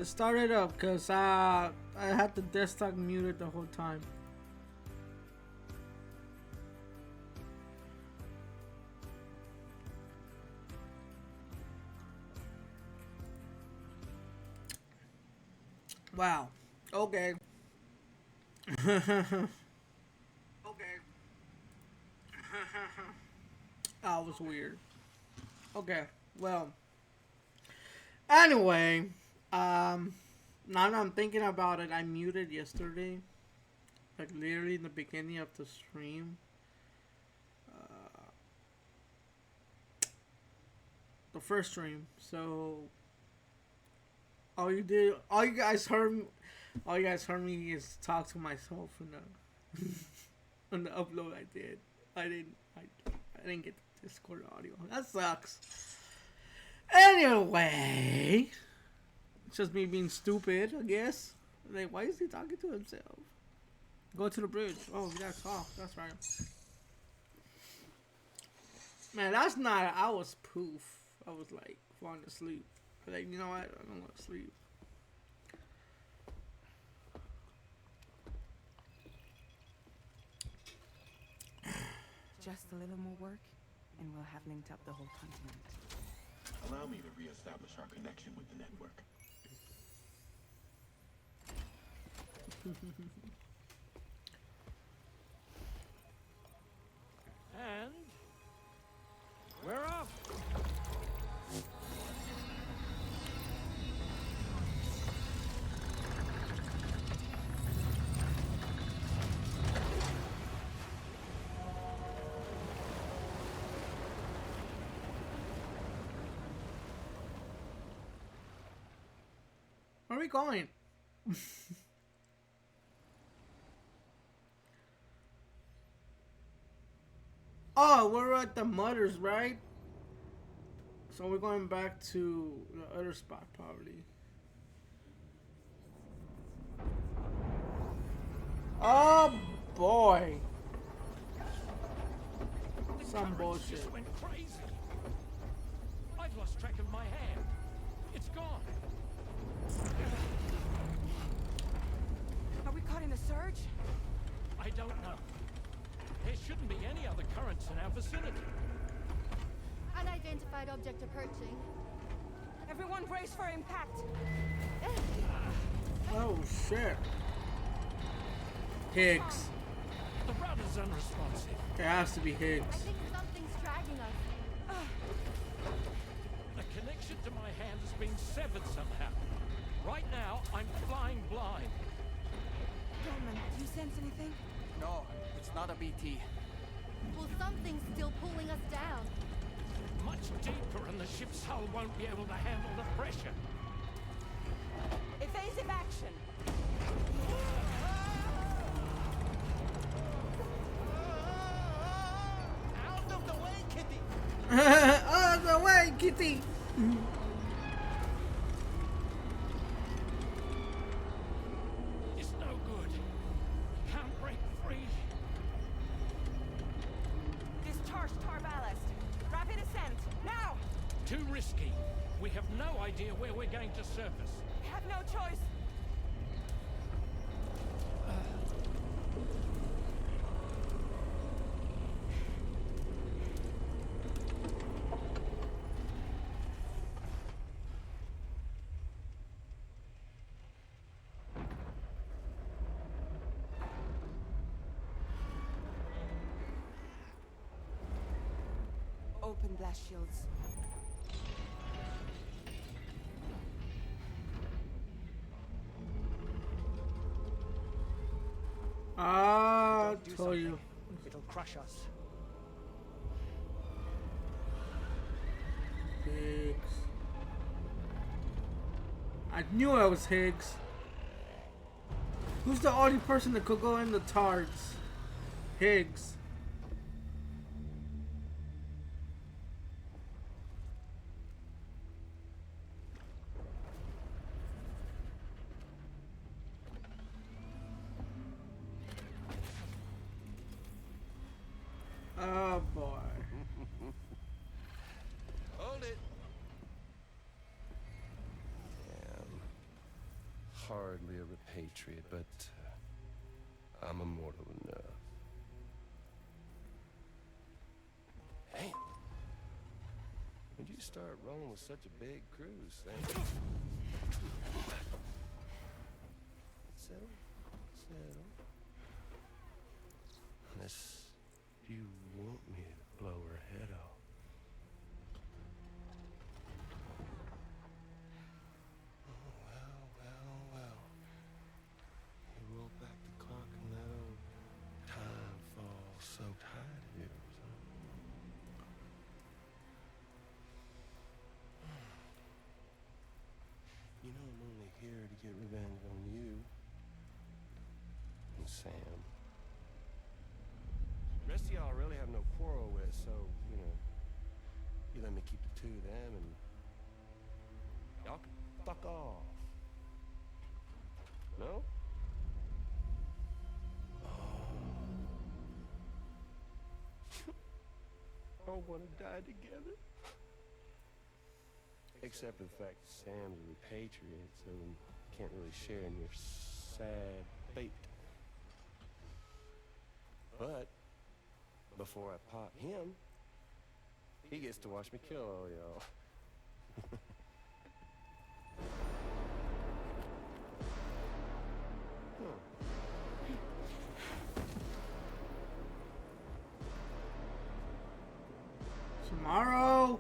It started up because I had the desktop muted the whole time. Wow. Okay. Okay. That was weird. Okay. Well. Anyway, now that I'm thinking about it, I muted yesterday, like literally in the beginning of the stream. The first stream. So all you guys heard, all you guys heard me is talk to myself in the on the upload I did. I didn't get the Discord audio. That sucks. Anyway, it's just me being stupid, I guess. Like, why is he talking to himself? Go to the bridge. Oh, that's off. That's right. Man, that's not. I was poof. I was like falling asleep. Like, you know what? I don't want to sleep. Just a little more work, and we'll have linked up the whole continent. Allow me to reestablish our connection with the network. And we're off. Where are we going? Oh, we're at the Mutters, right? So we're going back to the other spot, probably. Oh boy! Some bullshit. Just went crazy. I've lost track of my hand. It's gone. Are we caught in a surge? I don't know. There shouldn't be any other currents in our vicinity. Unidentified object approaching. Everyone brace for impact. Oh shit. Higgs. The rudder's unresponsive. It has to be I Higgs. think something's dragging us. The connection to my hand has been severed somehow. Right now, I'm flying blind. Roman, do you sense anything? No, it's not a BT. Well, something's still pulling us down. Much deeper, and the ship's hull won't be able to handle the pressure. Evasive action. Out of the way, Kitty! Out of the way, Kitty! It's no good. Can't break free. Discharge tar ballast. Rapid ascent. Now! Too risky. We have no idea where we're going to surface. We have no choice. Open blast shields. Ah, Do told something. you. It'll crush us. Higgs. I knew I was Higgs. Who's the only person that could go in the tards? Higgs. Oh boy. Hold it. hardly a repatriate, but I'm immortal enough. Hey, when'd you start rolling with such a big crew, Sam? Settle. Unless you want me to blow her head off. Well. You roll back the clock and let old time fall so tight of yours, huh? You know I'm only here to get revenge on you and Sam. The rest of y'all really have no quarrel with, so, you know, you let me keep the two of them and y'all can fuck off. No? All want to die together. Except for the fact that Sam's a repatriate, so he can't really share in your sad fate. But before I pop him, he gets to watch me kill all y'all. Tomorrow.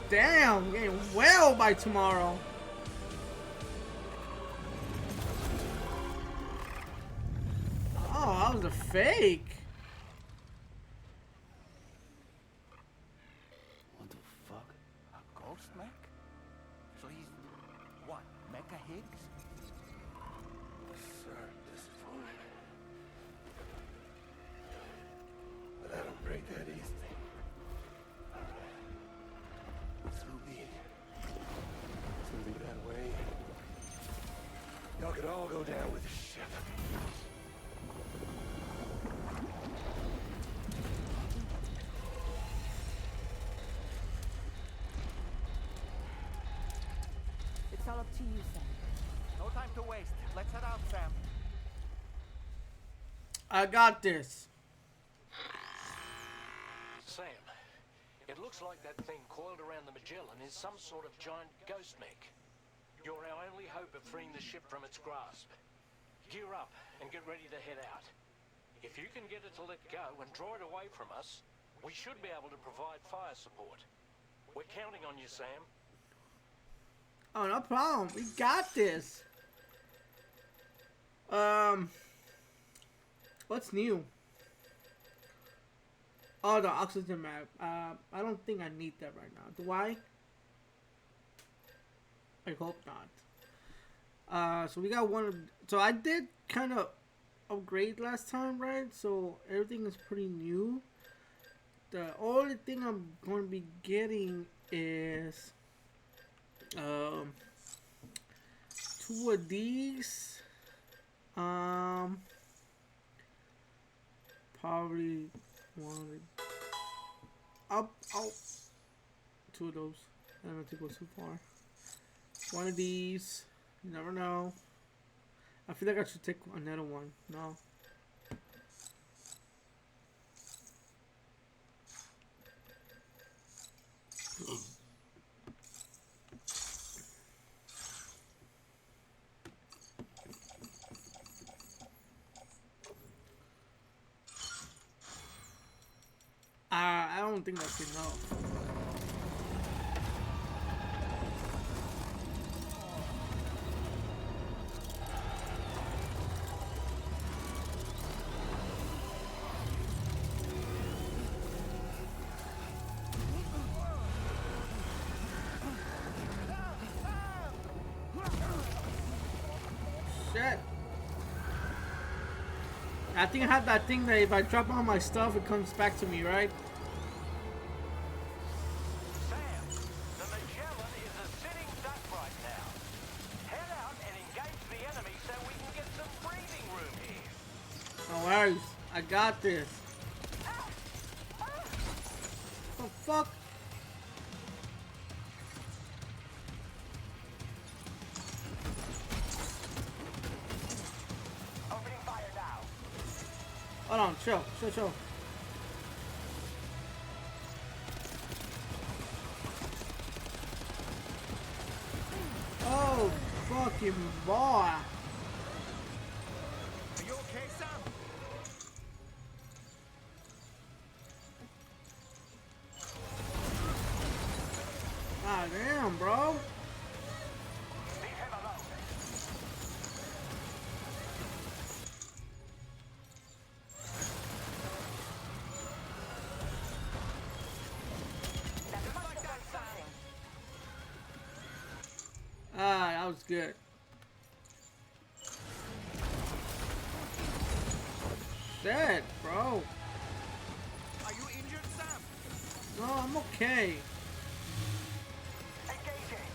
Damn, we're getting well by tomorrow. Oh, that was a fake. What the fuck? A ghost mech? So he's what? Mecha Higgs? Sorry, disappointed. But I don't break that easily. So be it. It's gonna be that way. Y'all could all go down with the ship. It's all up to you, Sam. No time to waste. Let's head out, Sam. I got this. Sam, it looks like that thing coiled around the Magellan is some sort of giant ghost mech. You're our only hope of freeing the ship from its grasp. Gear up and get ready to head out. If you can get it to let go and draw it away from us, we should be able to provide fire support. We're counting on you, Sam. Oh, no problem. We got this. What's new? Oh, the oxygen map. I don't think I need that right now. Do I? I hope not. So we got one. So I did kind of upgrade last time, right? So everything is pretty new. The only thing I'm going to be getting is two of these. Probably one. I'll two of those. I don't have to go too far. One of these. You never know. I feel like I should take another one. No. don't think that's enough. Shit. I think I have that thing that if I drop all my stuff, it comes back to me, right? Sam, the Magellan is a sitting duck right now. Head out and engage the enemy so we can get some breathing room here. No worries. I got this. Oh, fuck. Opening fire now. Hold on. Chill. Chill. Oh, fucking boy. Are you okay, Sam? Ah, damn, bro. Leave him alone. That must have done something. Ah, that was good. Shit, bro. Are you injured, Sam? No, I'm okay. Engaging.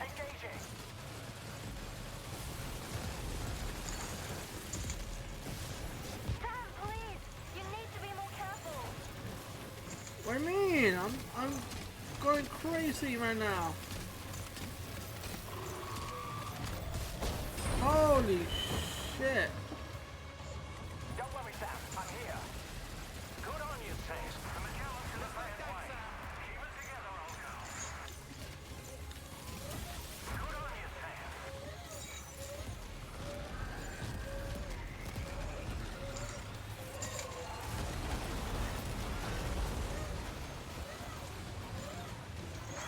Engaging. Sam, please! You need to be more careful. What do you mean? I'm going crazy right now. Holy shit. Don't worry, Sam. I'm here. Good on you, Sam. The Magellan's in the right way. Keep it together, old girl. Good on you, Sam.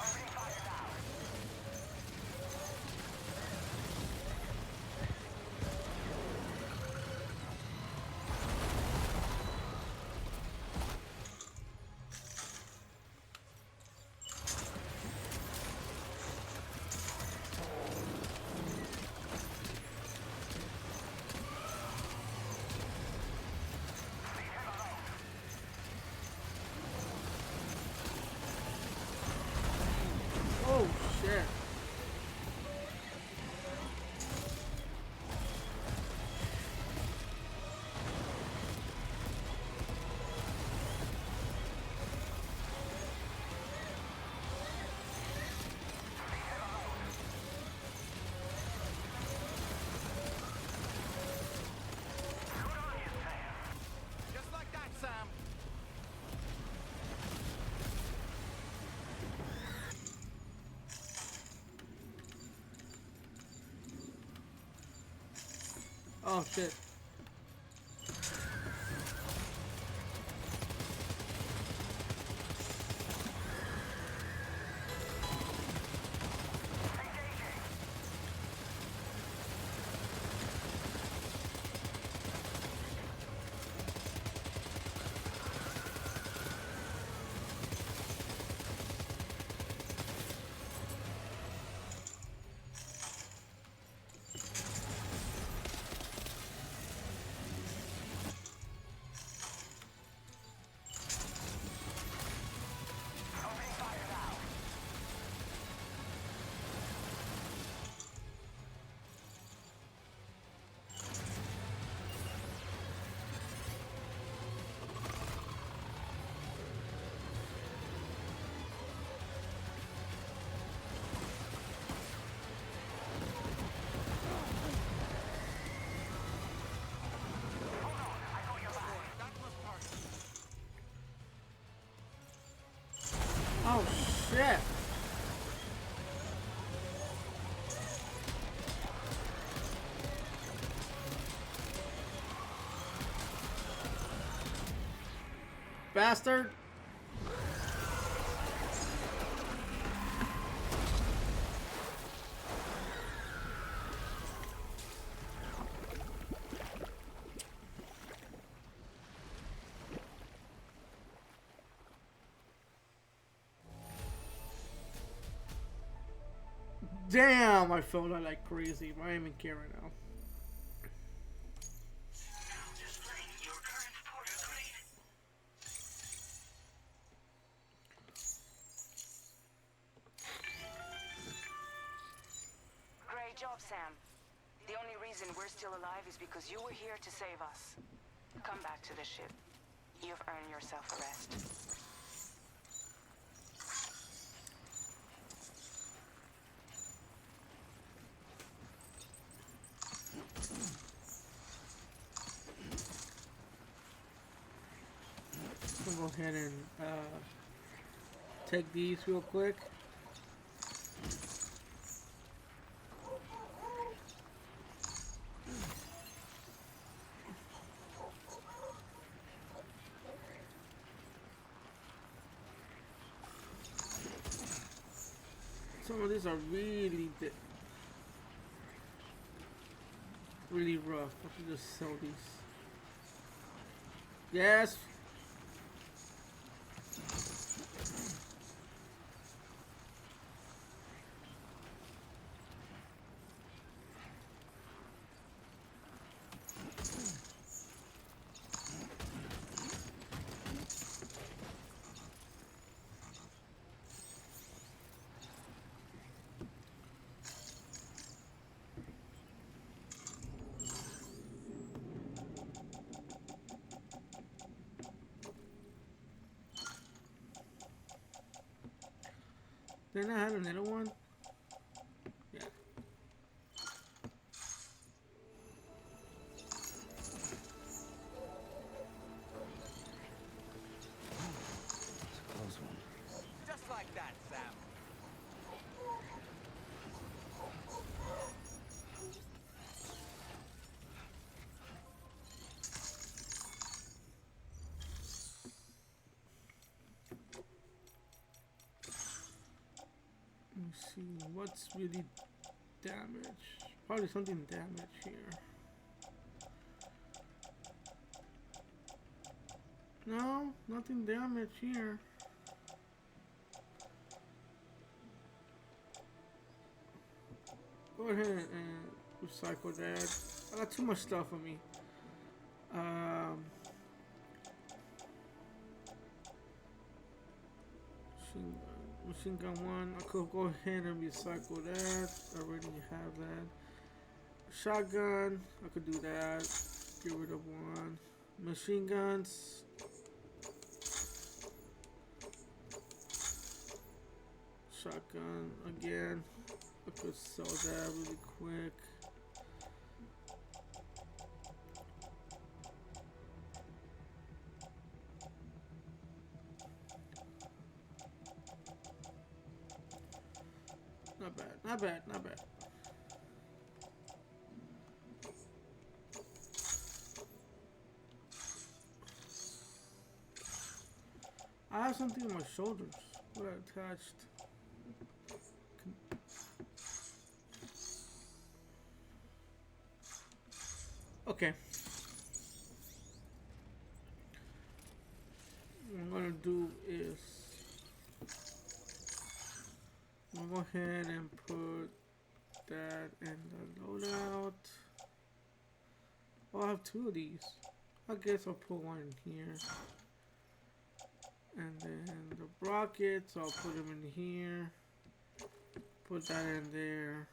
Opening fire now. Oh shit. Just like that, Sam. Oh shit. bastard. Damn, I felt like crazy. I don't even care right now. Great job, Sam. The only reason we're still alive is because you were here to save us. Come back to the ship. You've earned yourself a rest. I'll go ahead and take these real quick. Some of these are really rough. I should just sell these. Yes. Then I had another one. Yeah. Close one. Just like that, Sam. Let me see what's really damaged. Probably something damaged here. No, nothing damaged here. Go ahead and recycle that. I got too much stuff on me. Machine gun one. I could go ahead and recycle that. I already have that. Shotgun. I could do that. Get rid of one. Machine guns. Shotgun again. I could sell that really quick. Not bad, not bad, not bad. I have something on my shoulders. What I attached. Okay. What I'm gonna do is I'm gonna go ahead and put that in the loadout. Oh, I have two of these. I guess I'll put one in here. And then the rockets, I'll put them in here. Put that in there.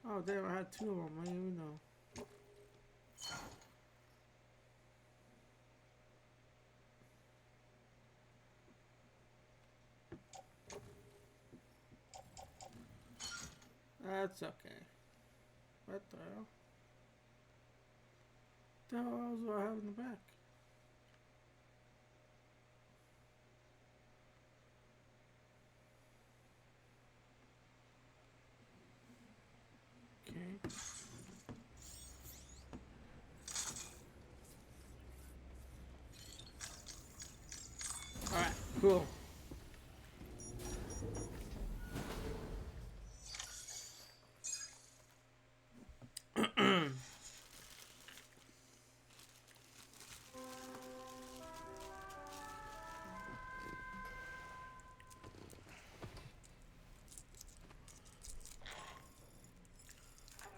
Oh damn, I had two of them, I didn't even know. That's okay. What the hell? The hell else do I have in the back? Okay. Alright, cool. Good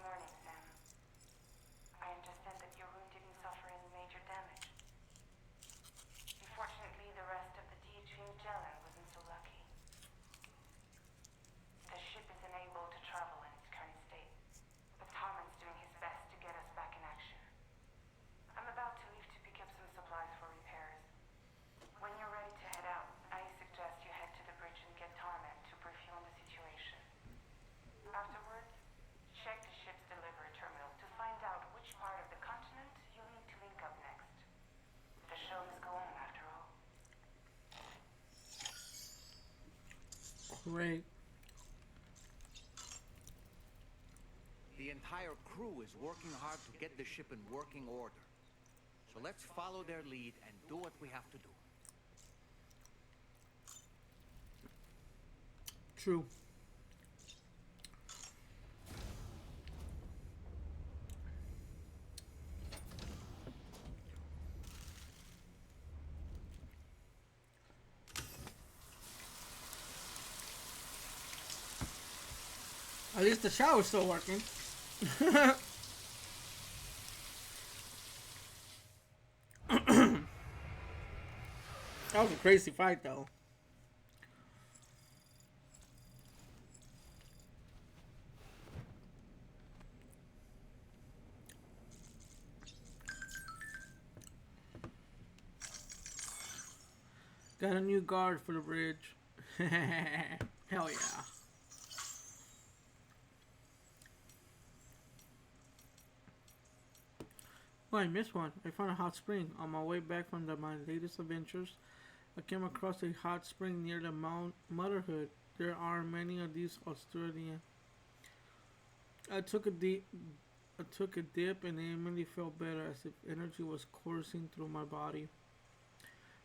morning, Sam. I understand that your room didn't suffer any major damage. Unfortunately, the rest of the DH Magellan wasn't so lucky. The ship is unable to travel in its current state, but Tarman's doing his best to get us back in action. I'm about to leave to pick up some supplies for repairs. When you're ready to head out, I suggest you head to the bridge and get Tarman to brief you on the situation. Afterwards, check the ship's delivery terminal to find out which part of the continent you'll need to link up next. The show must go on after all. Great. The entire crew is working hard to get the ship in working order. So let's follow their lead and do what we have to do. True. At least the shower's still working. That was a crazy fight, though. Got a new guard for the bridge. Hell yeah. Oh, I missed one. I found a hot spring. On my way back from my latest adventures, I came across a hot spring near the Mount Motherhood. There are many of these Australian. I took a dip and immediately felt better as if energy was coursing through my body.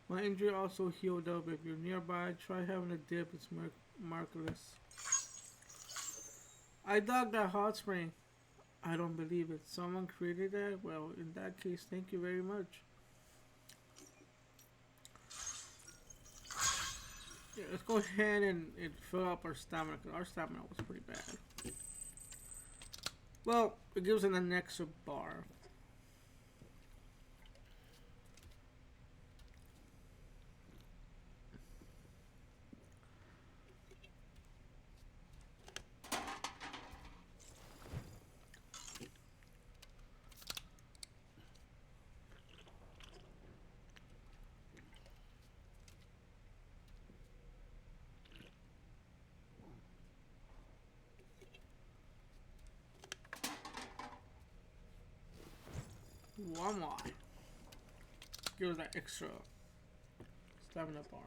My injury also healed up. If you're nearby, try having a dip. It's miraculous. I dug that hot spring. I don't believe it. Someone created that? Well, in that case, thank you very much. Yeah, let's go ahead and fill up our stamina, because our stamina was pretty bad. Well, it gives an extra bar. One more. Give us that extra stamina bar.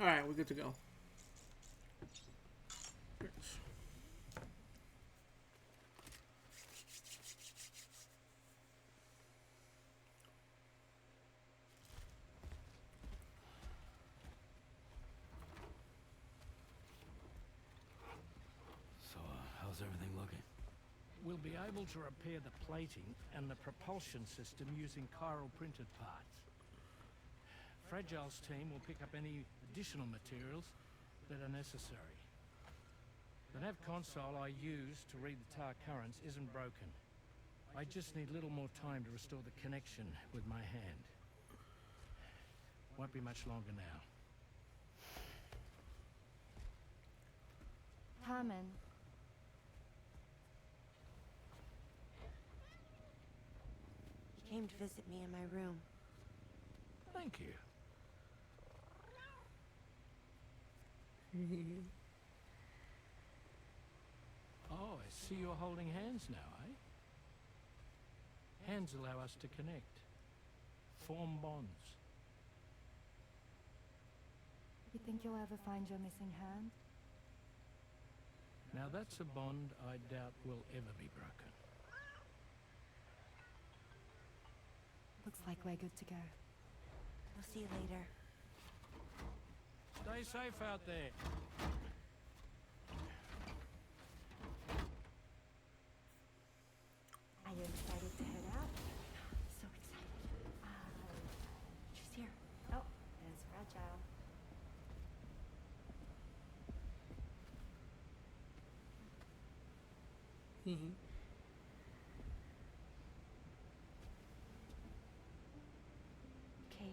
Alright, we're good to go. So, how's everything looking? We'll be able to repair the plating and the propulsion system using chiral printed parts. Fragile's team will pick up any additional materials that are necessary. The nav console I use to read the tar currents isn't broken. I just need a little more time to restore the connection with my hand. Won't be much longer now. Carmen. He came to visit me in my room. Thank you. Oh, I see you're holding hands now, eh? Hands allow us to connect, form bonds. You think you'll ever find your missing hand? Now that's a bond I doubt will ever be broken. Looks like we're good to go. We'll see you later. Stay safe out there. Are you excited to head out? So excited. She's here. Oh, there's Fragile. Okay.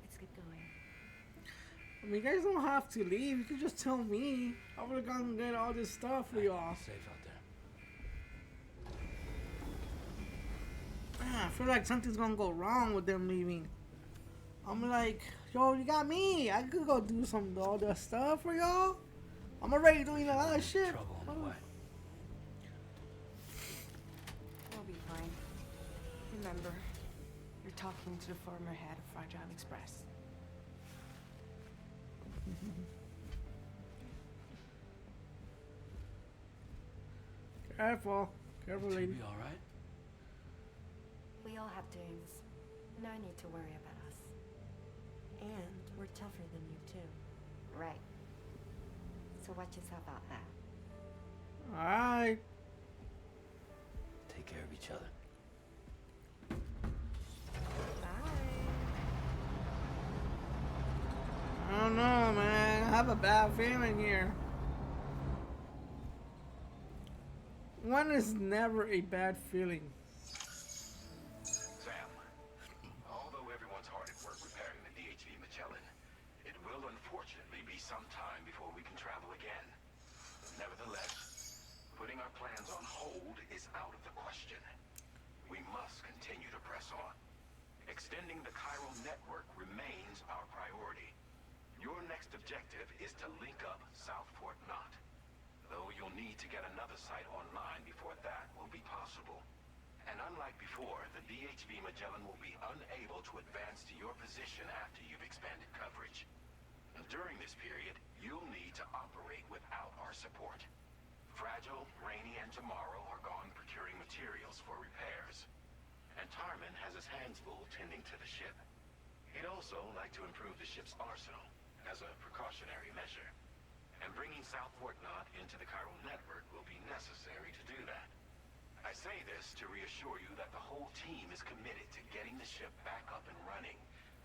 Let's get going. I mean, you guys don't have to leave. You can just tell me. I would have gone and get all this stuff for y'all. Safe out there. I feel like something's gonna go wrong with them leaving. I'm like, yo, you got me. I could go do some all the stuff for y'all. I'm already doing a lot of shit. Trouble on the way. We'll be fine. Remember, you're talking to the former head of Fragile Express. Careful. Careful, lady. Be all right. We all have dooms. No need to worry about us. And we're tougher than you, too. Right. So watch yourself out there. Alright. Take care of each other. I don't know, man. I have a bad feeling here. One is never a bad feeling. Sam, although everyone's hard at work repairing the DHV Magellan, it will unfortunately be some time before we can travel again. Nevertheless, putting our plans on hold is out of the question. We must continue to press on. Extending the chiral network remains our priority. Your next objective is to link up South Fort Knot. Though you'll need to get another site online before that will be possible. And unlike before, the DHV Magellan will be unable to advance to your position after you've expanded coverage. And during this period, you'll need to operate without our support. Fragile, Rainy, and Tomorrow are gone procuring materials for repairs. And Tarman has his hands full tending to the ship. He'd also like to improve the ship's arsenal as a precautionary measure. And bringing South Fort Knot into the chiral network will be necessary to do that. I say this to reassure you that the whole team is committed to getting the ship back up and running,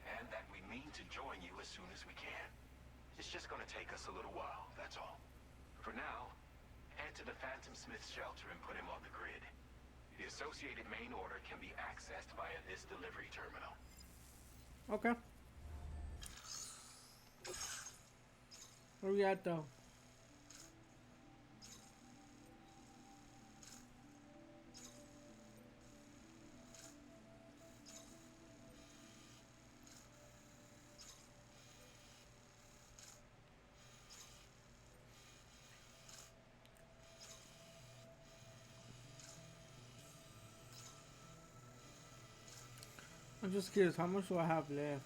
and that we mean to join you as soon as we can. It's just gonna take us a little while, that's all. For now, head to the Phantom Smith shelter and put him on the grid. The associated main order can be accessed via this delivery terminal. Okay. Where we at though? I'm just curious, how much do I have left?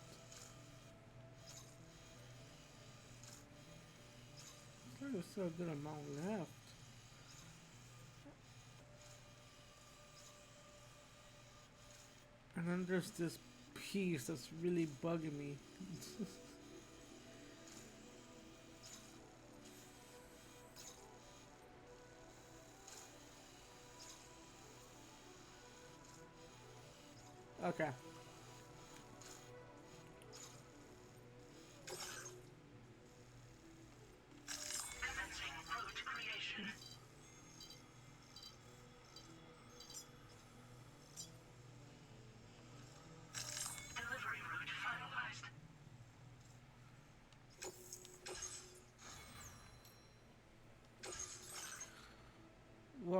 There's still a good amount left. And then there's this piece that's really bugging me. Okay.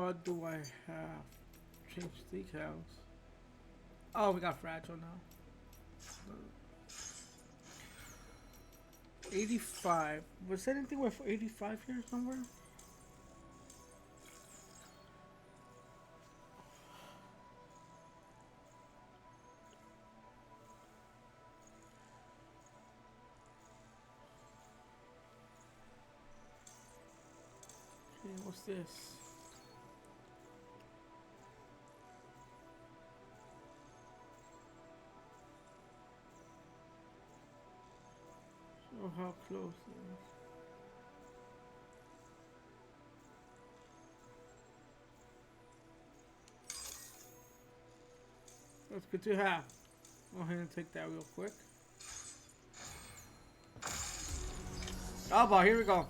What do I have? Change decals. Oh, we got fragile now. 85. Was there anything with 85 here somewhere? Okay, what's this? Show how close it is. That's good to have. Go ahead and take that real quick. Oh boy, here we go.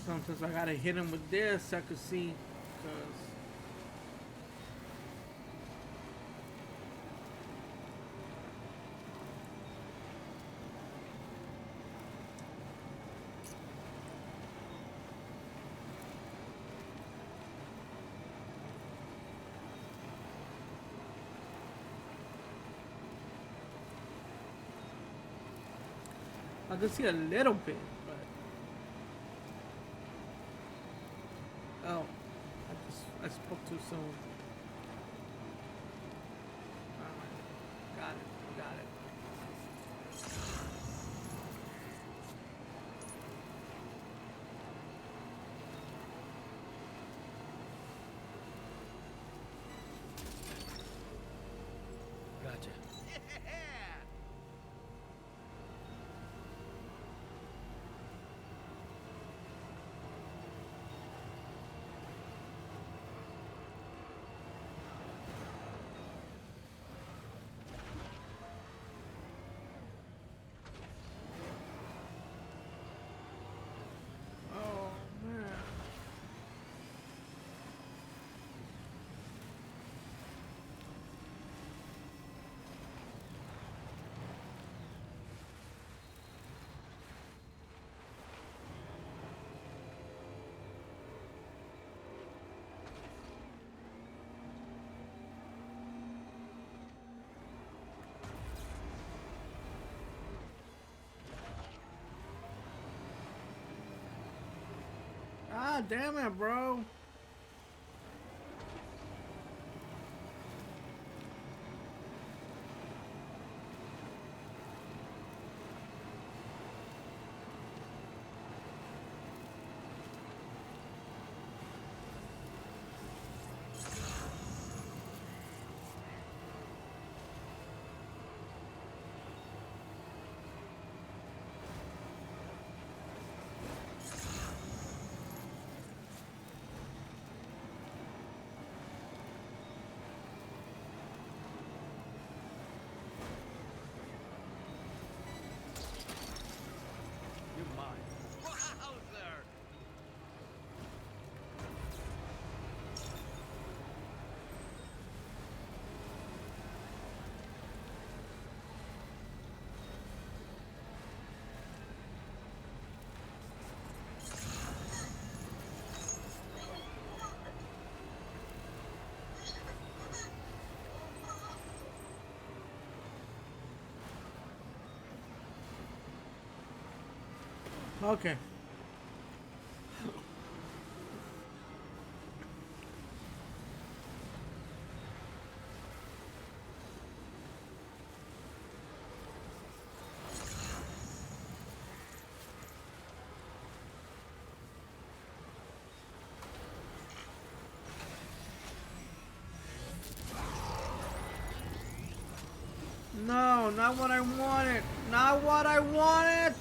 Sometimes I gotta hit him with this so I can see, cause I can see a little bit, but oh, I spoke too soon. Alright, got it, got it. Gotcha. Oh man. Ah, damn it, bro. You're mine. Wowzer! Okay. No, not what I wanted. Not what I wanted.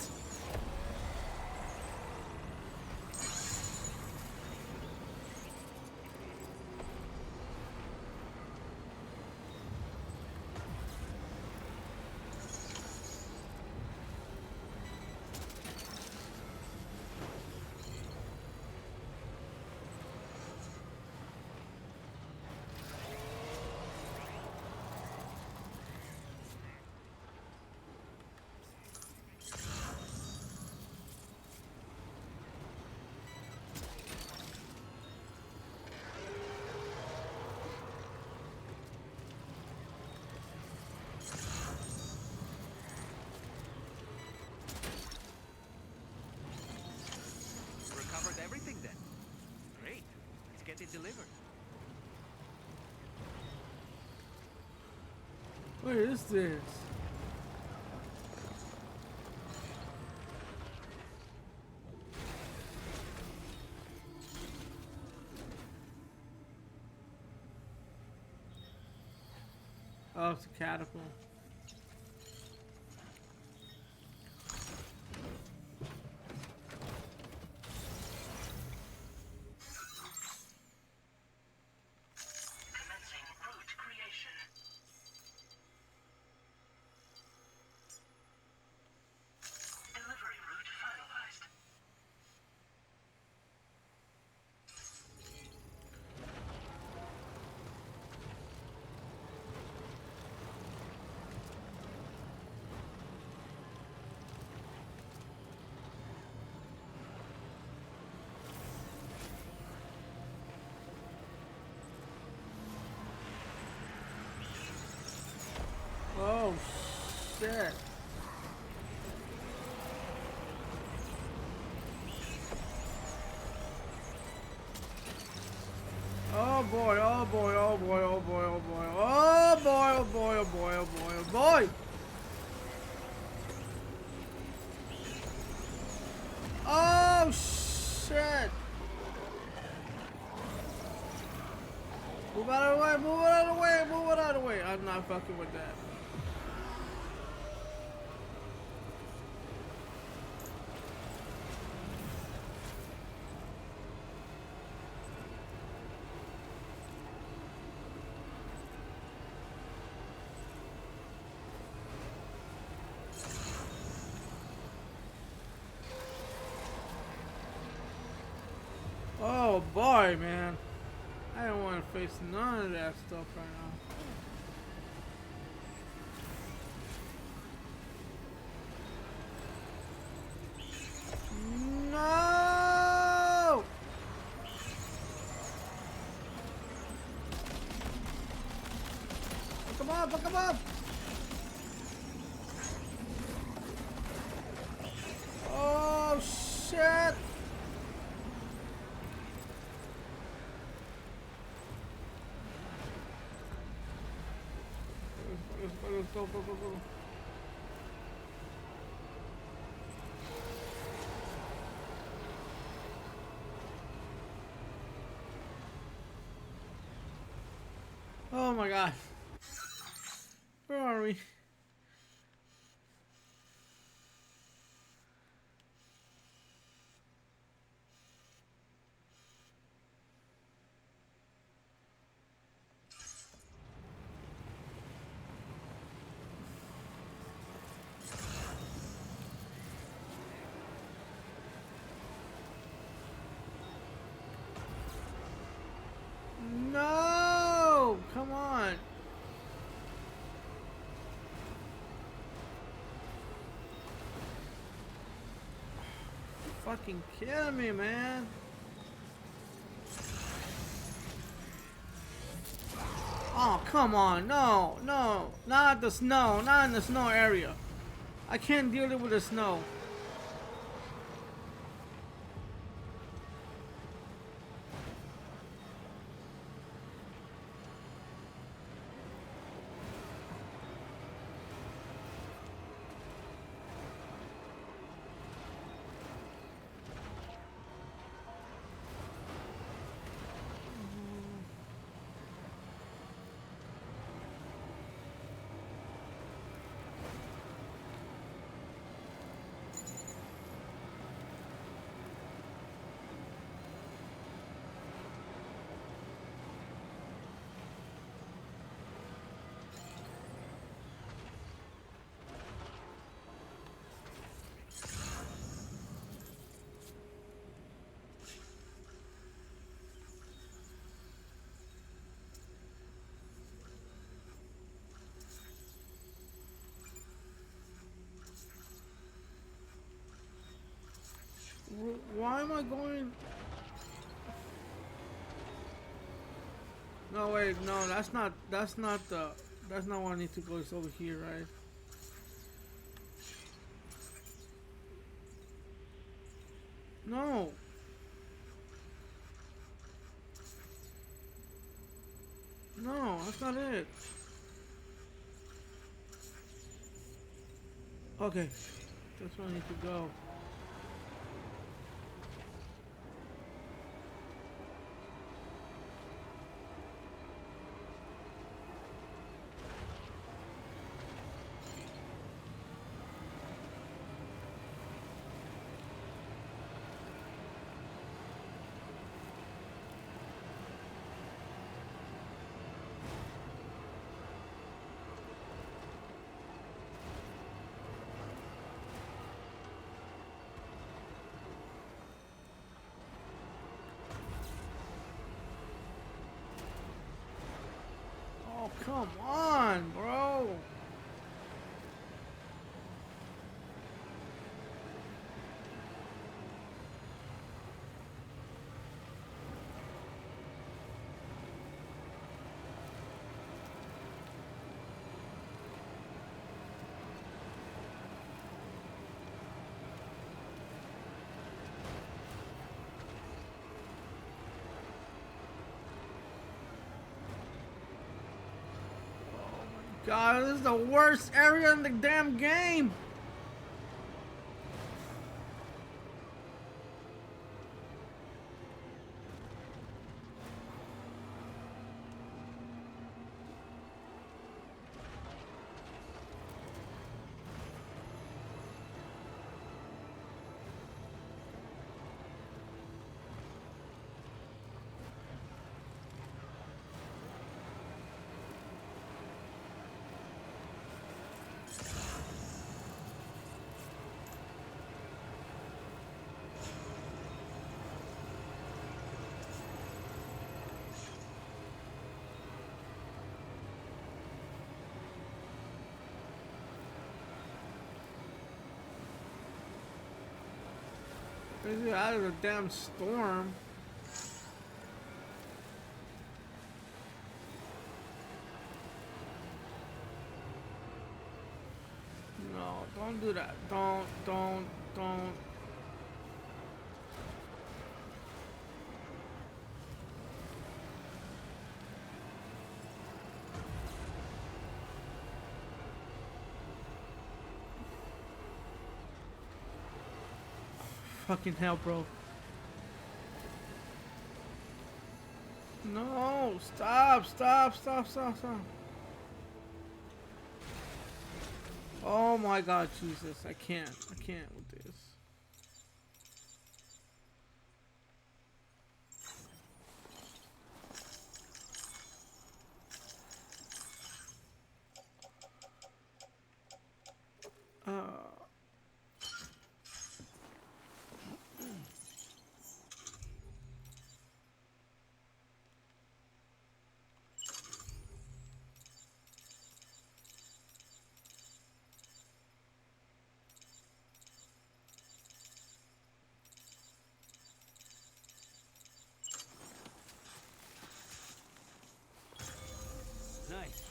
it delivered. What is this? Oh, it's a catapult. Commencing route creation. Delivery route finalized. Oh shit. Oh boy, oh boy, oh boy, oh boy, oh boy, oh boy, oh boy, oh boy, oh boy, oh boy. Oh shit. Move out of the way, move it out of the way, move it out of the way. I'm not fucking with that. Oh boy, man. I don't want to face none of that stuff right now. No! Pick him up, pick him up! Oh shit! Let's go, go, go, go. Oh my god. Where are we? No! Come on. Fucking kidding me, man. Oh, come on. No, no. Not the snow. Not in the snow area. I can't deal with the snow. Why am I going? No, wait, no, that's not what I need to go. It's over here, right? No. that's not it. Okay, that's where I need to go. Oh, come on, bro. God, this is the worst area in the damn game. Let's get out of the damn storm. No, don't do that. Don't. Fucking hell, bro. No, stop. Oh my God, Jesus. I can't with this. Nice.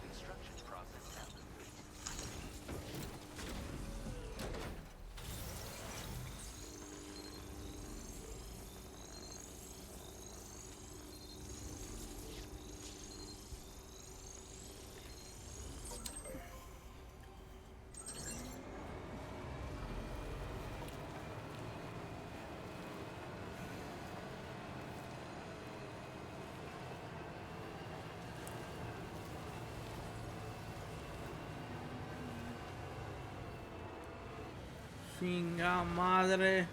Construction process now complete. Chinga madre.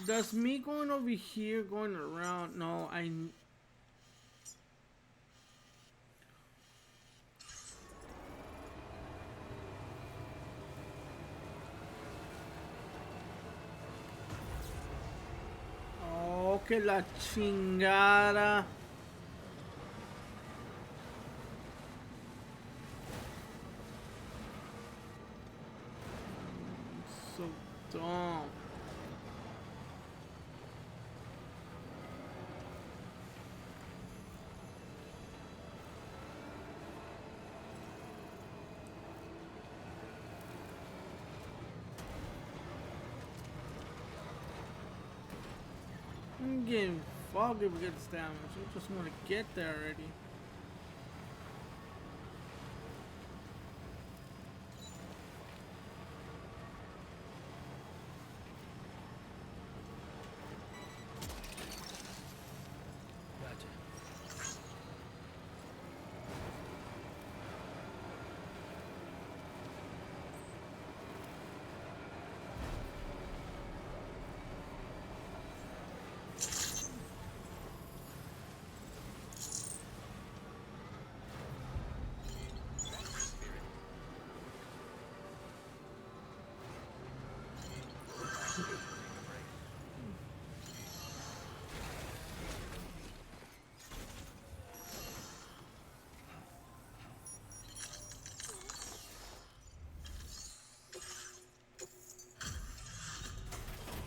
Does me going over here, going around? No, Oh, que la chingada. Don't. I'm getting foggy with this damage. I just want to get there already. Gotcha.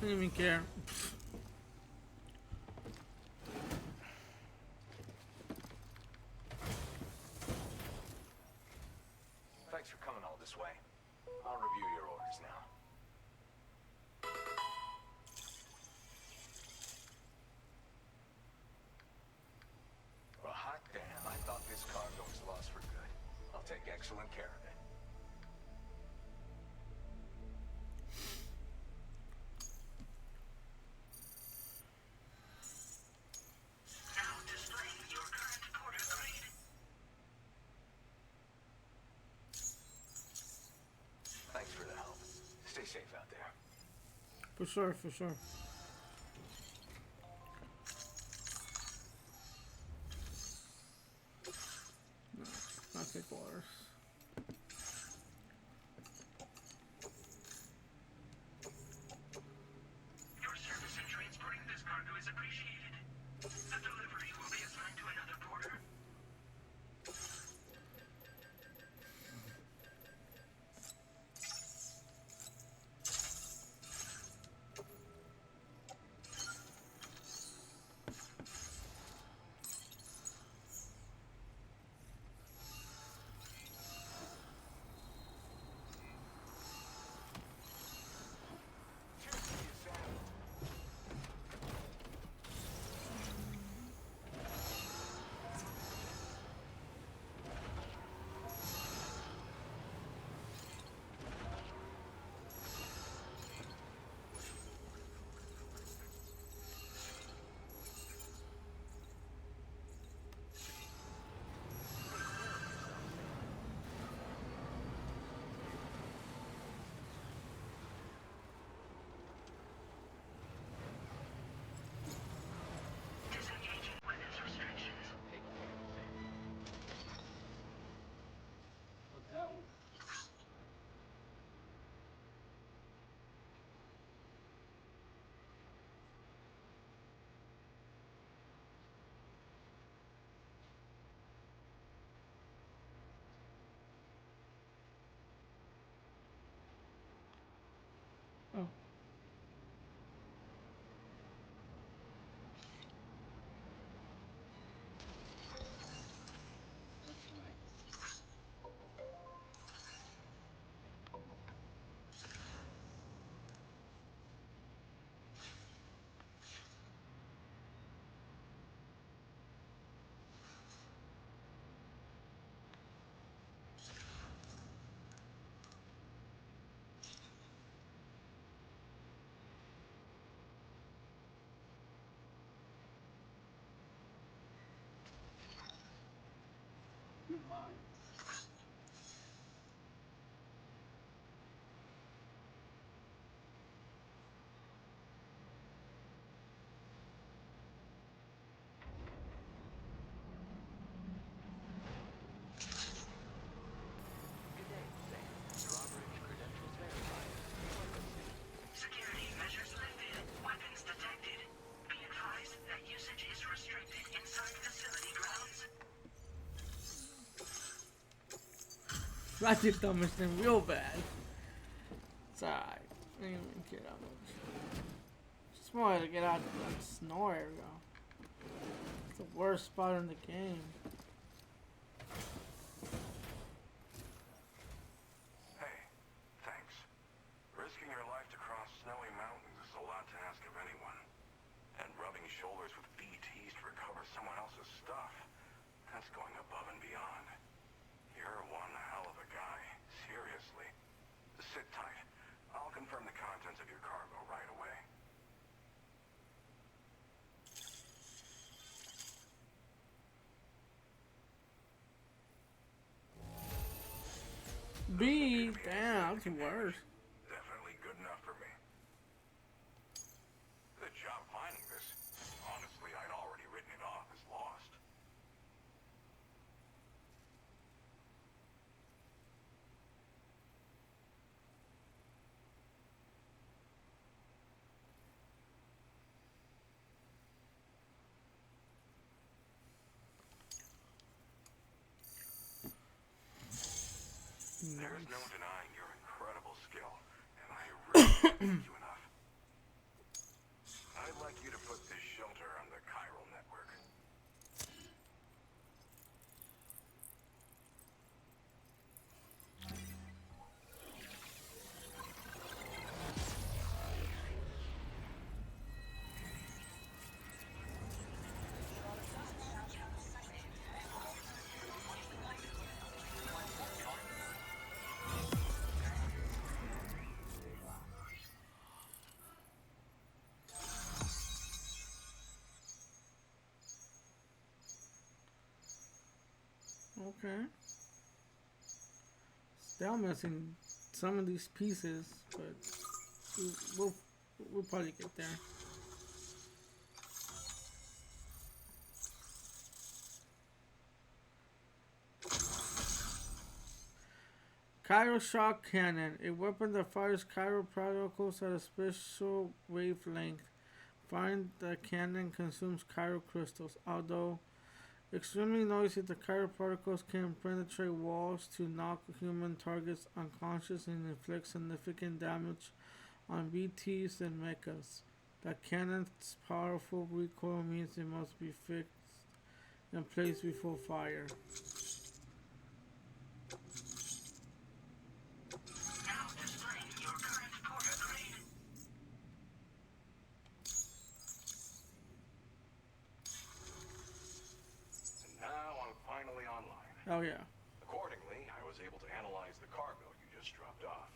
I don't even care. Thanks for coming all this way. I'll review your orders now. Well, hot damn, I thought this cargo was lost for good. I'll take excellent care of it. Now displaying your current porter grade. Thanks for the help. Stay safe out there. For sure, for sure. No, not take orders. Your service in transporting this cargo is appreciated. The delivery will be assigned to another porter. Disengaging weapons restrictions. Oh. Security measures lifted. Weapons detected. Be advised that usage is restricted inside facility grounds. I did damage them real bad. It's alright. I don't even get out of it. Just wanted to get out of that snow area. It's the worst spot in the game. Hey, thanks. Risking your life to cross snowy mountains is a lot to ask of anyone. And rubbing shoulders with BTs to recover someone else's stuff, that's going above and beyond. You're one hell of a guy. Seriously. Sit tight. I'll confirm the contents of your cargo right away. B, damn, that's worse. Definitely good enough for me. Good job finding this. Honestly, I'd already written it off as lost. There's no denying your incredible skill, and I really can't thank you enough. I'd like you to put this shelter on the chiral network. Okay. Still missing some of these pieces, but we'll, we'll probably get there. Chiral Shock Cannon, a weapon that fires chiral particles at a special wavelength. Firing the cannon consumes chiral crystals. Although extremely noisy, the chiral particles can penetrate walls to knock human targets unconscious and inflict significant damage on BTs and mechas. The cannon's powerful recoil means it must be fixed in place before fire. Oh yeah. Accordingly, I was able to analyze the cargo you just dropped off.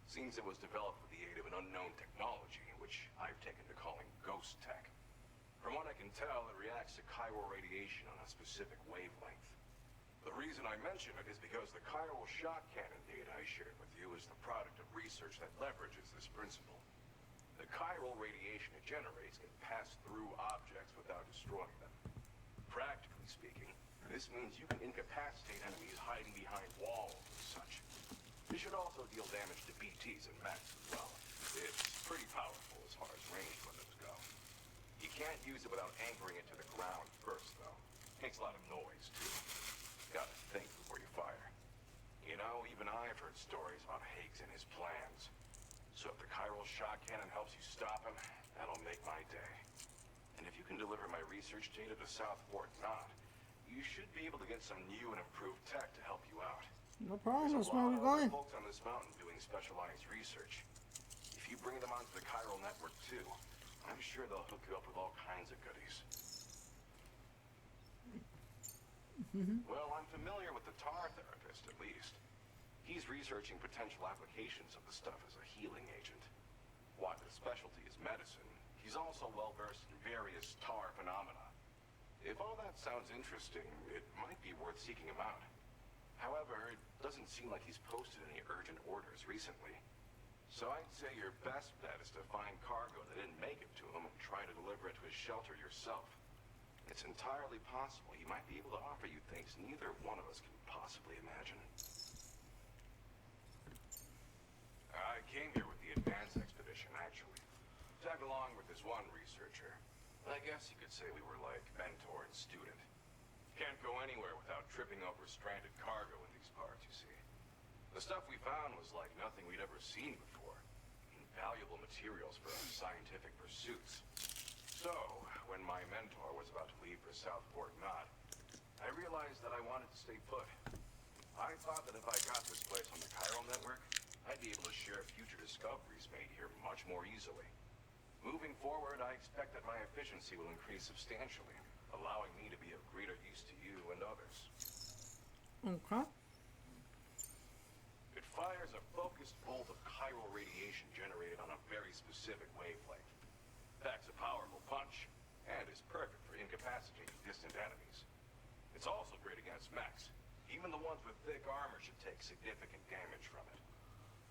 Seems it was developed with the aid of an unknown technology, which I've taken to calling ghost tech. From what I can tell, it reacts to chiral radiation on a specific wavelength. The reason I mention it is because the chiral shock cannon data I shared with you is the product of research that leverages this principle. The chiral radiation it generates can pass through objects without destroying them. Practically speaking, this means you can incapacitate enemies hiding behind walls and such. This should also deal damage to BTs and mechs as well. It's pretty powerful as far as ranged weapons go. You can't use it without anchoring it to the ground first, though. Makes a lot of noise, too. Gotta think before you fire. You know, even I've heard stories about Higgs and his plans. So if the chiral shock cannon helps you stop him, that'll make my day. And if you can deliver my research data to South Fort Knot, you should be able to get some new and improved tech to help you out. No problem, There's that's a where lot we're of other going. folks on this mountain doing specialized research. If you bring them onto the chiral network too, I'm sure they'll hook you up with all kinds of goodies. Well, I'm familiar with the tar therapist, at least. He's researching potential applications of the stuff as a healing agent. While his specialty is medicine, he's also well-versed in various tar phenomena. If all that sounds interesting, it might be worth seeking him out. However, it doesn't seem like he's posted any urgent orders recently. So I'd say your best bet is to find cargo that didn't make it to him and try to deliver it to his shelter yourself. It's entirely possible he might be able to offer you things neither one of us can possibly imagine. I came here with the advance expedition, actually. Tagged along with this one researcher. I guess you could say we were like mentor and student. Can't go anywhere without tripping over stranded cargo in these parts, you see. The stuff we found was like nothing we'd ever seen before. valuable materials for our scientific pursuits. So, when my mentor was about to leave for Southport Knot, I realized that I wanted to stay put. I thought that if I got this place on the chiral network, I'd be able to share future discoveries made here much more easily. Moving forward, I expect that my efficiency will increase substantially, allowing me to be of greater use to you and others. Okay. It fires a focused bolt of chiral radiation generated on a very specific wavelength. Packs a powerful punch, and is perfect for incapacitating distant enemies. It's also great against mechs. Even the ones with thick armor should take significant damage from it.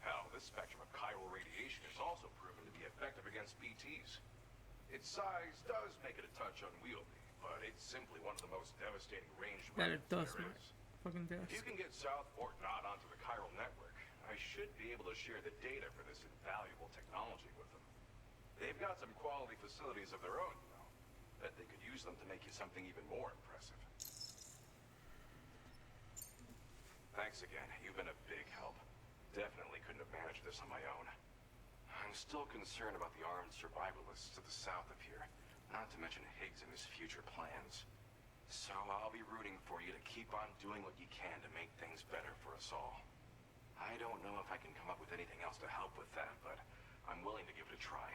Hell, this spectrum of chiral radiation is also proven to be effective against BTs. Its size does make it a touch unwieldy, but it's simply one of the most devastating ranged That it weapons does, there man. is. Fucking does. If you can get Southport Knot onto the chiral network, I should be able to share the data for this invaluable technology with them. They've got some quality facilities of their own, you know. Bet they could use them to make you something even more impressive. Thanks again. You've been a big help. Definitely couldn't have managed this on my own. I'm still concerned about the armed survivalists to the south of here, not to mention Higgs and his future plans. So I'll be rooting for you to keep on doing what you can to make things better for us all. I don't know if I can come up with anything else to help with that, but I'm willing to give it a try.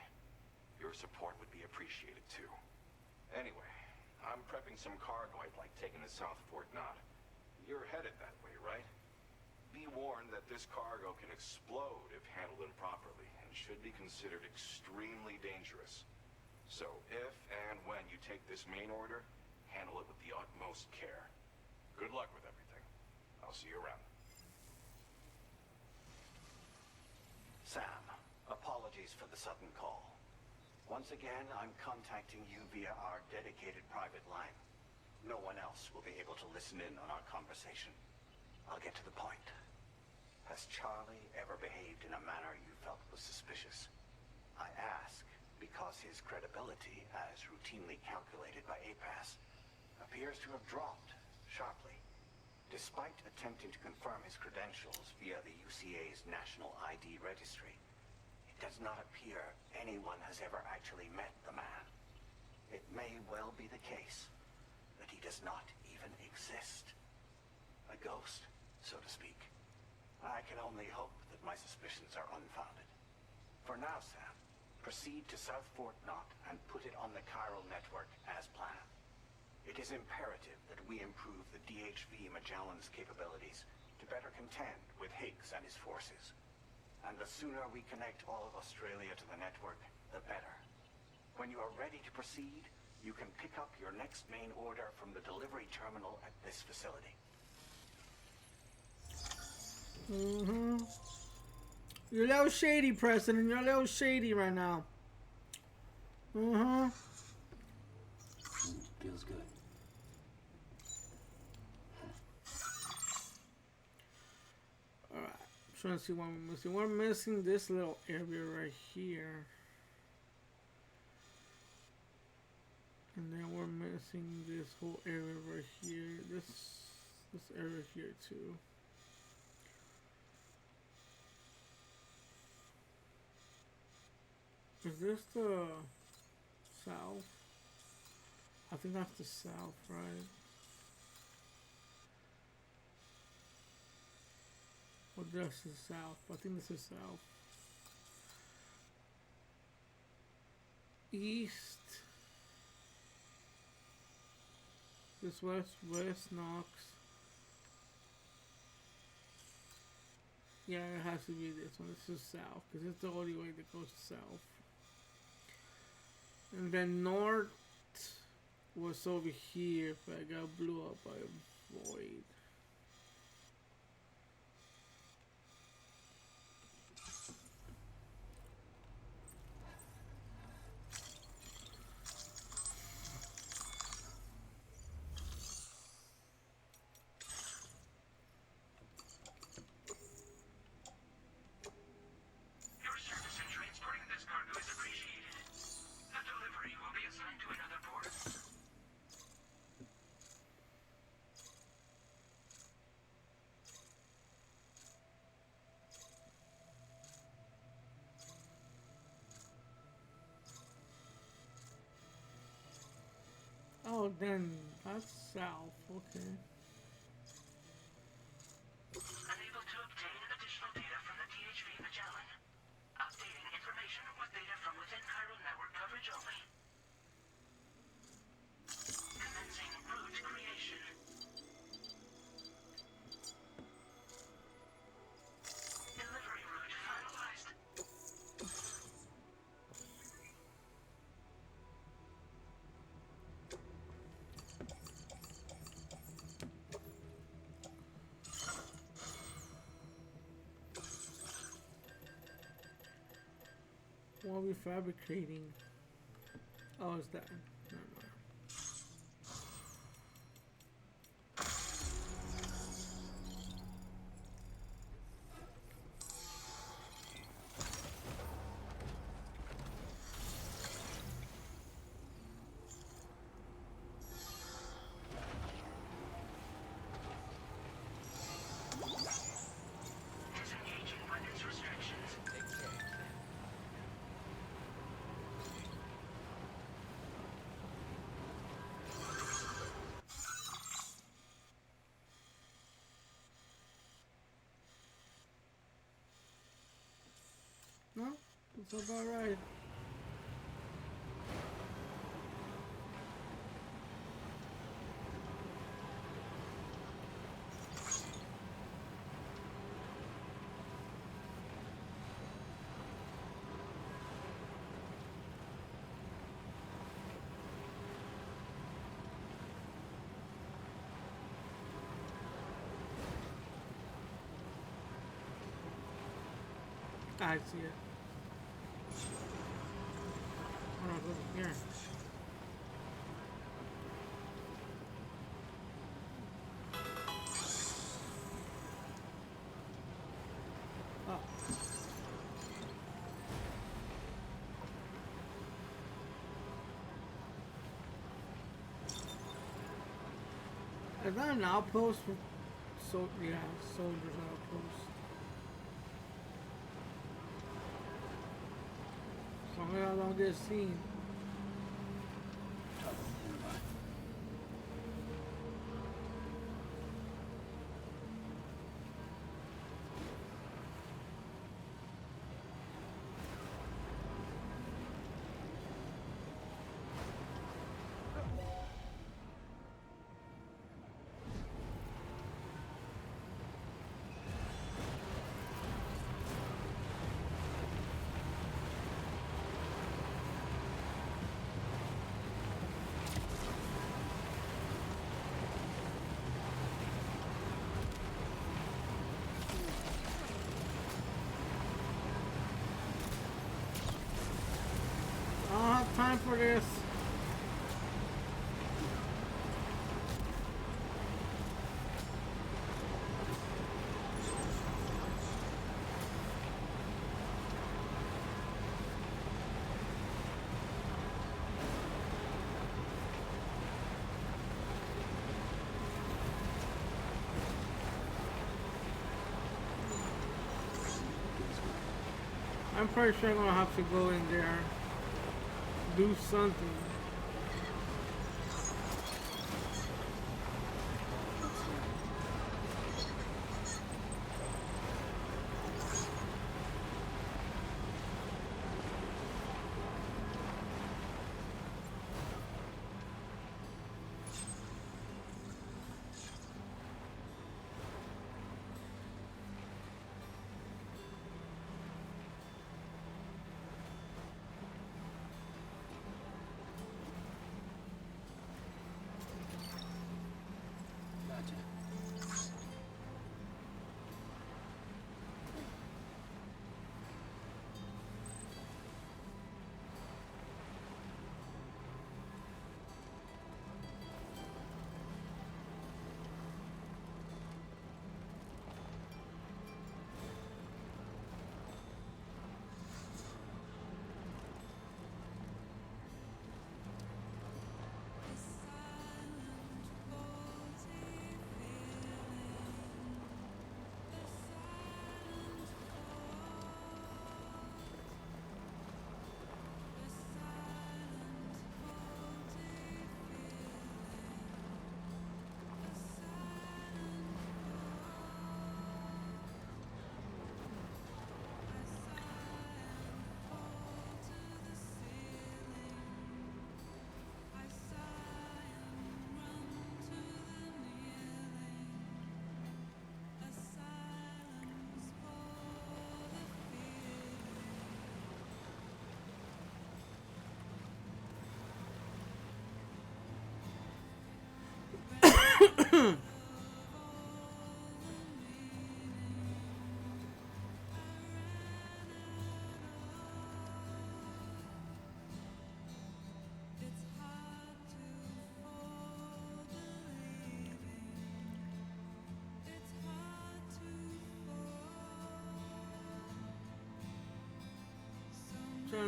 Your support would be appreciated too. Anyway, I'm prepping some cargo I'd like taken to Southport Knot. You're headed that way, right? Be warned that this cargo can explode if handled improperly and should be considered extremely dangerous. So if and when you take this main order, handle it with the utmost care. Good luck with everything. I'll see you around. Sam, apologies for the sudden call. Once again, I'm contacting you via our dedicated private line. No one else will be able to listen in on our conversation. I'll get to the point. Has Charlie ever behaved in a manner you felt was suspicious? I ask because his credibility, as routinely calculated by APAS, appears to have dropped sharply. Despite attempting to confirm his credentials via the UCA's National ID Registry, it does not appear anyone has ever actually met the man. It may well be the case that he does not even exist. A ghost, so to speak. I can only hope that my suspicions are unfounded. For now, Sam, proceed to Southport Knot and put it on the chiral network as planned. It is imperative that we improve the DHV Magellan's capabilities to better contend with Higgs and his forces. And the sooner we connect all of Australia to the network, the better. When you are ready to proceed, you can pick up your next main order from the delivery terminal at this facility. You're a little shady, President. You're a little shady right now. Feels good. Alright. I'm trying to see what we're missing. We're missing this little area right here. And then we're missing this whole area right here. This area here too. Is this the south? I think that's the south, right? Or this is south. I think this is south. East. This west Knox. Yeah, it has to be this one. This is south, because it's the only way that goes south. And then north was over here, but I got blew up by a void. Your service in transporting this cargo is appreciated. The delivery will be assigned to another port. Oh, then that's south. Okay. Unable to obtain additional data from the DHV Magellan. Updating information with data from within chiral network coverage only. Commencing route creation. Delivery route finalized. What are we fabricating? Oh, is that? Never mind. Disengaging weapons restrictions. Take care, Sam. No, it's about right. I see it. Oh, look here. Oh. Is that an outpost for yeah, soldiers outpost. As long as I don't get seen. I don't have time for this. I'm pretty sure I'm gonna have to go in there, do something.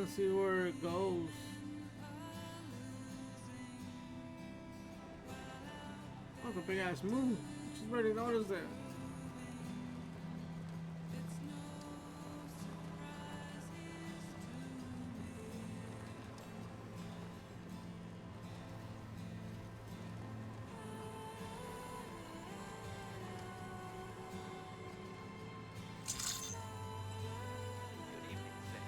and see where it goes. Oh, the big ass moon. She's already noticed that. Good evening, Sam.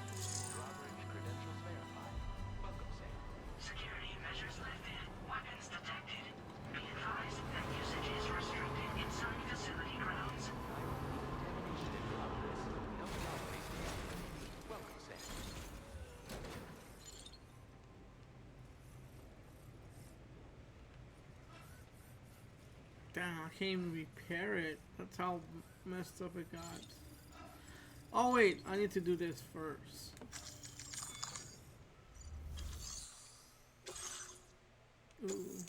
Your average credentials verified. Welcome, Sam. Security measures lifted. Weapons detected. Be advised that usage is restricted inside facility grounds. I repeat, have initiative progress. Don't tolerate the welcome, Sam. Damn, I can't even repair it. That's how messed up it got. Oh wait, I need to do this first. Ooh.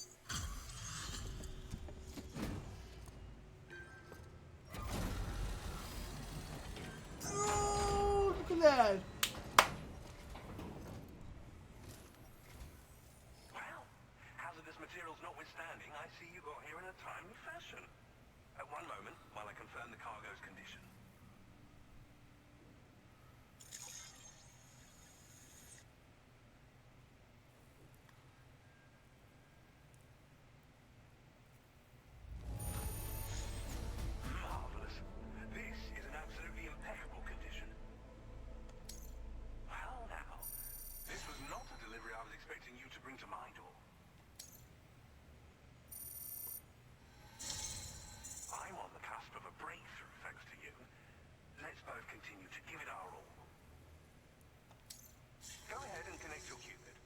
Oh, look at that. Well, hazardous materials notwithstanding, I see you got here in a timely fashion. At one moment, while I confirm the cargo's condition. Marvelous. This is an absolutely impeccable condition. Well, now, this was not a delivery I was expecting you to bring to my door. I'm on the cusp of a breakthrough, thanks to you. Let's both continue to give it our all. Go ahead and connect your qubit.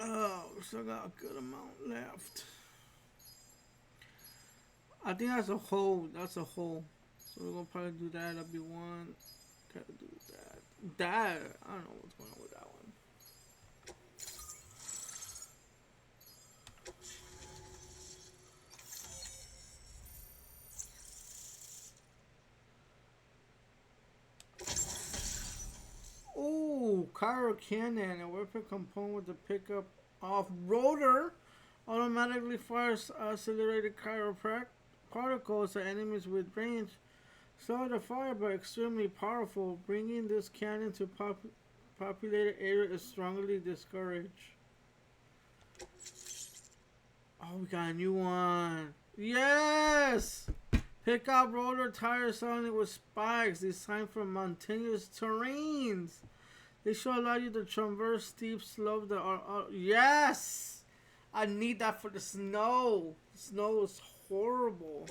Oh, still got a good amount left. I think that's a hole. That's a hole. So we're gonna probably do that. That'll be one. Gotta do that. That I don't know what's going on with that one. Oh, Kyro Cannon, a weapon component with the pickup off rotor, automatically fires accelerated Kyro particles at enemies with range. Slow to fire but extremely powerful. Bringing this cannon to populated area is strongly discouraged. Oh, we got a new one. Yes! Pick up rotor tires surrounded with spikes designed for mountainous terrains. They should allow you to traverse steep slopes that are yes! I need that for the snow. Snow is horrible.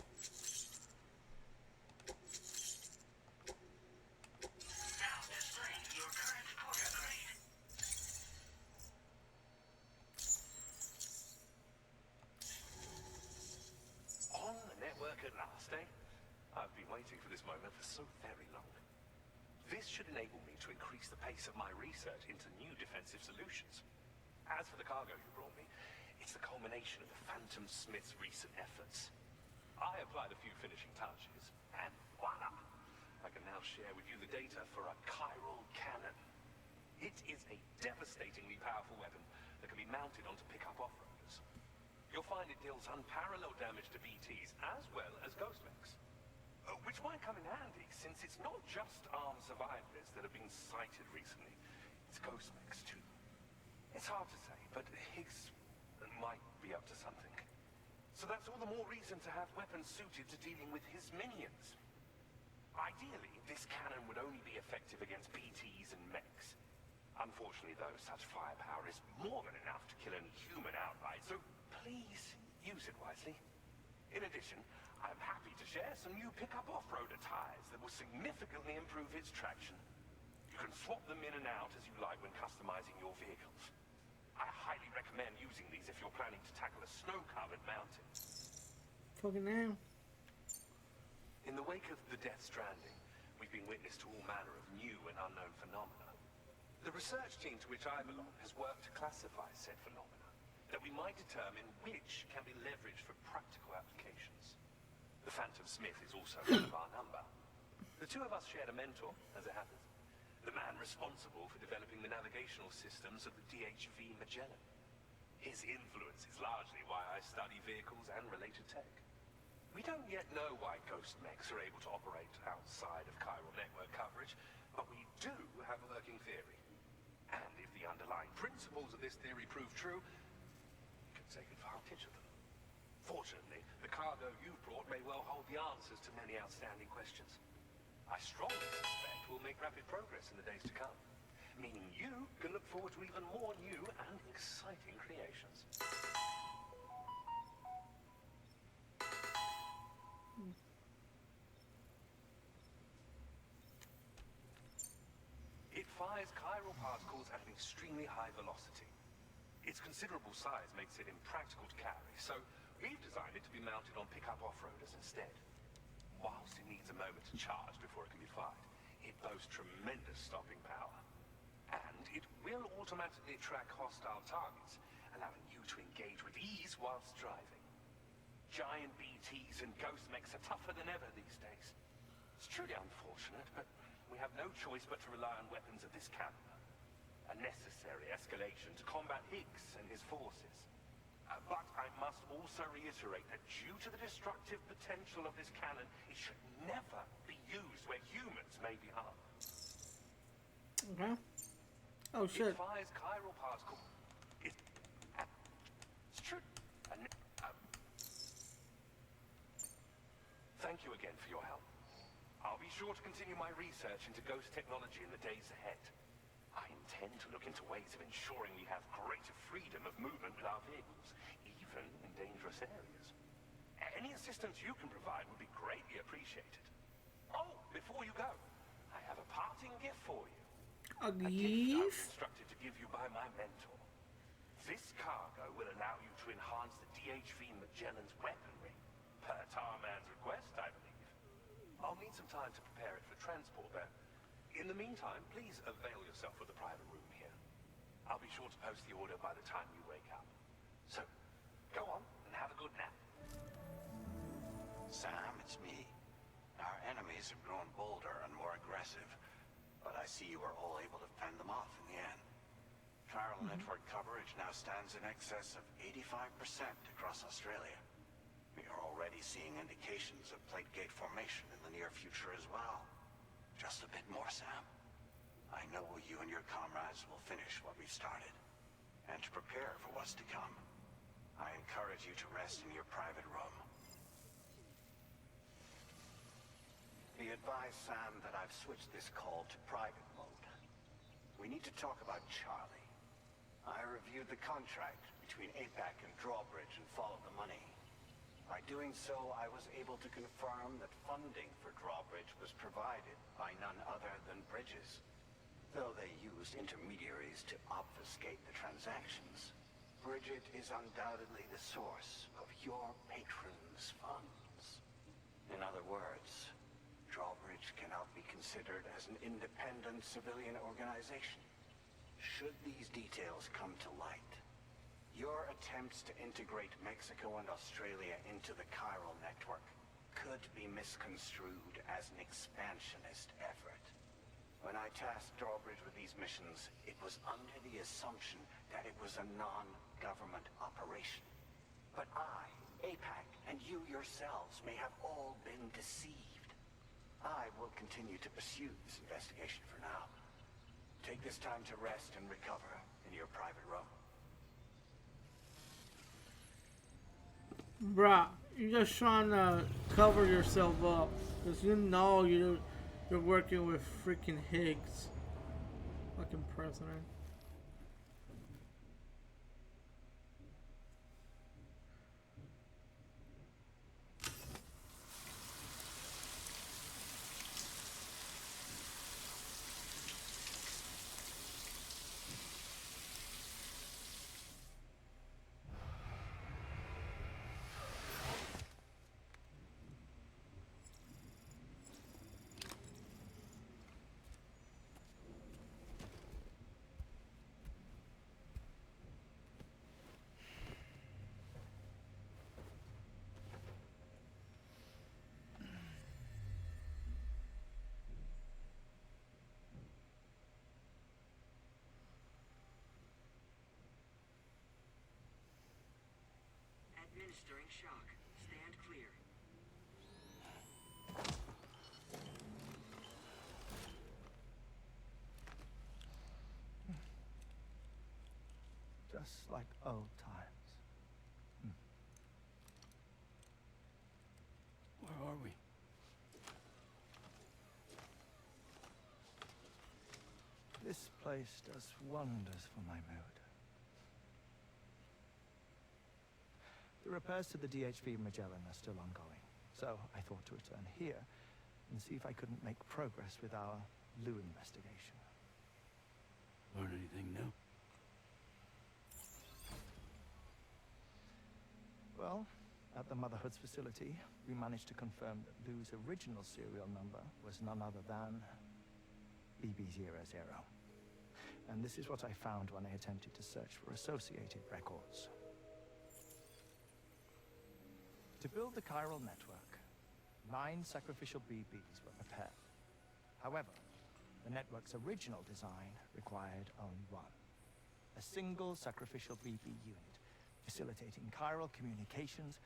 Now displaying your current porter grade. On the network at last, eh? I've been waiting for this moment for so very long. This should enable me to increase the pace of my research into new defensive solutions. As for the cargo you brought me, it's the culmination of the Phantom Smith's recent efforts. I applied a few finishing touches, and voila! I can now share with you the data for a chiral cannon. It is a devastatingly powerful weapon that can be mounted onto pickup off-roaders. You'll find it deals unparalleled damage to BTs as well as ghost mechs. Which might come in handy, since it's not just armed survivors that have been sighted recently. It's ghost mechs too. It's hard to say, but Higgs might be up to something. So that's all the more reason to have weapons suited to dealing with his minions. Ideally, this cannon would only be effective against BTs and mechs. Unfortunately, though, such firepower is more than enough to kill any human outright, so please use it wisely. In addition, I'm happy to share some new pickup off-roader tires that will significantly improve its traction. You can swap them in and out as you like when customizing your vehicles. I highly recommend using these if you're planning to tackle a snow-covered mountain. Fucking hell. In the wake of the Death Stranding, we've been witness to all manner of new and unknown phenomena. The research team to which I belong has worked to classify said phenomena, that we might determine which can be leveraged for practical applications. The Phantom Smith is also one of our number. The two of us shared a mentor, as it happens. The man responsible for developing the navigational systems of the DHV Magellan. His influence is largely why I study vehicles and related tech. We don't yet know why ghost mechs are able to operate outside of chiral network coverage, but we do have a working theory. And if the underlying principles of this theory prove true, we can take advantage of them. Fortunately, the cargo you've brought may well hold the answers to many outstanding questions. I strongly suspect we'll make rapid progress in the days to come, meaning you can look forward to even more new and exciting creations. It fires chiral particles at an extremely high velocity. Its considerable size makes it impractical to carry, so we've designed it to be mounted on pickup off-roaders instead. Whilst it needs a moment to charge before it can be fired, it boasts tremendous stopping power. And it will automatically track hostile targets, allowing you to engage with ease whilst driving. Giant BTs and ghost mechs are tougher than ever these days. It's truly unfortunate, but we have no choice but to rely on weapons of this caliber. A necessary escalation to combat Higgs and his forces. But I must also reiterate that due to the destructive potential of this cannon, it should never be used where humans may be harmed. Okay. Oh shit. It fires chiral particles. It's true. Thank you again for your help. I'll be sure to continue my research into ghost technology in the days ahead. I intend to look into ways of ensuring we have greater freedom of movement with our vehicles, even in dangerous areas. Any assistance you can provide would be greatly appreciated. Oh, before you go, I have a parting gift for you. A gift I was gift? instructed to give you by my mentor. This cargo will allow you to enhance the DHV Magellan's weaponry, per Tarman's request, I believe. I'll need some time to prepare it for transport, though. In the meantime, please avail yourself of the private room here. I'll be sure to post the order by the time you wake up. So, go on and have a good nap. Sam, it's me. Our enemies have grown bolder and more aggressive, but I see you were all able to fend them off in the end. Chiral network coverage now stands in excess of 85% across Australia. We are already seeing indications of plate gate formation in the near future as well. Just a bit more, Sam. I know you and your comrades will finish what we've started, and to prepare for what's to come. I encourage you to rest in your private room. Be advised, Sam, that I've switched this call to private mode. We need to talk about Charlie. I reviewed the contract between APAC and Drawbridge and followed the money. By doing so, I was able to confirm that funding for Drawbridge was provided by none other than Bridges, though they used intermediaries to obfuscate the transactions. Bridget is undoubtedly the source of your patron's funds. In other words, Drawbridge cannot be considered as an independent civilian organization. Should these details come to light, your attempts to integrate Mexico and Australia into the chiral network could be misconstrued as an expansionist effort. When I tasked Drawbridge with these missions, it was under the assumption that it was a non-government operation. But I, APAC, and you yourselves may have all been deceived. I will continue to pursue this investigation for now. Take this time to rest and recover in your private room. Bruh, you're just trying to cover yourself up. Because you know you're working with freaking Higgs. Fucking president. Damage during shock. Stand clear. Just like old times. Where are we? This place does wonders for my mood. The repairs to the DHV Magellan are still ongoing, so I thought to return here and see if I couldn't make progress with our Lou investigation. Learn anything new? Well, at the Motherhood's facility, we managed to confirm that Lou's original serial number was none other than BB00. And this is what I found when I attempted to search for associated records. To build the chiral network, 9 sacrificial BBs were prepared. However, the network's original design required only one. A single sacrificial BB unit, facilitating chiral communications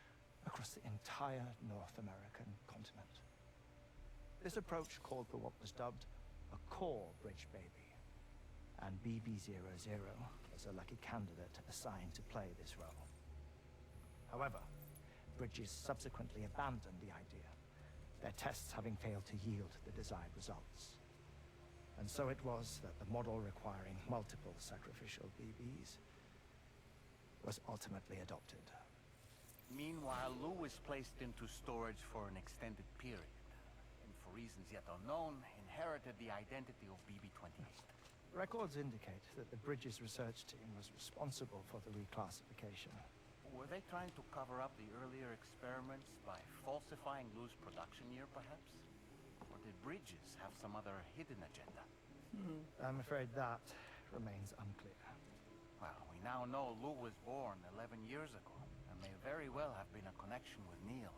across the entire North American continent. This approach called for what was dubbed a core bridge baby, and BB00 was a lucky candidate assigned to play this role. However, Bridges subsequently abandoned the idea, their tests having failed to yield the desired results. And so it was that the model requiring multiple sacrificial BBs was ultimately adopted. Meanwhile, Lou was placed into storage for an extended period, and for reasons yet unknown, inherited the identity of BB-28. Records indicate that the Bridges research team was responsible for the reclassification. Were they trying to cover up the earlier experiments by falsifying Lou's production year, perhaps? Or did Bridges have some other hidden agenda? I'm afraid that remains unclear. Well, we now know Lou was born 11 years ago, and may very well have been a connection with Neil.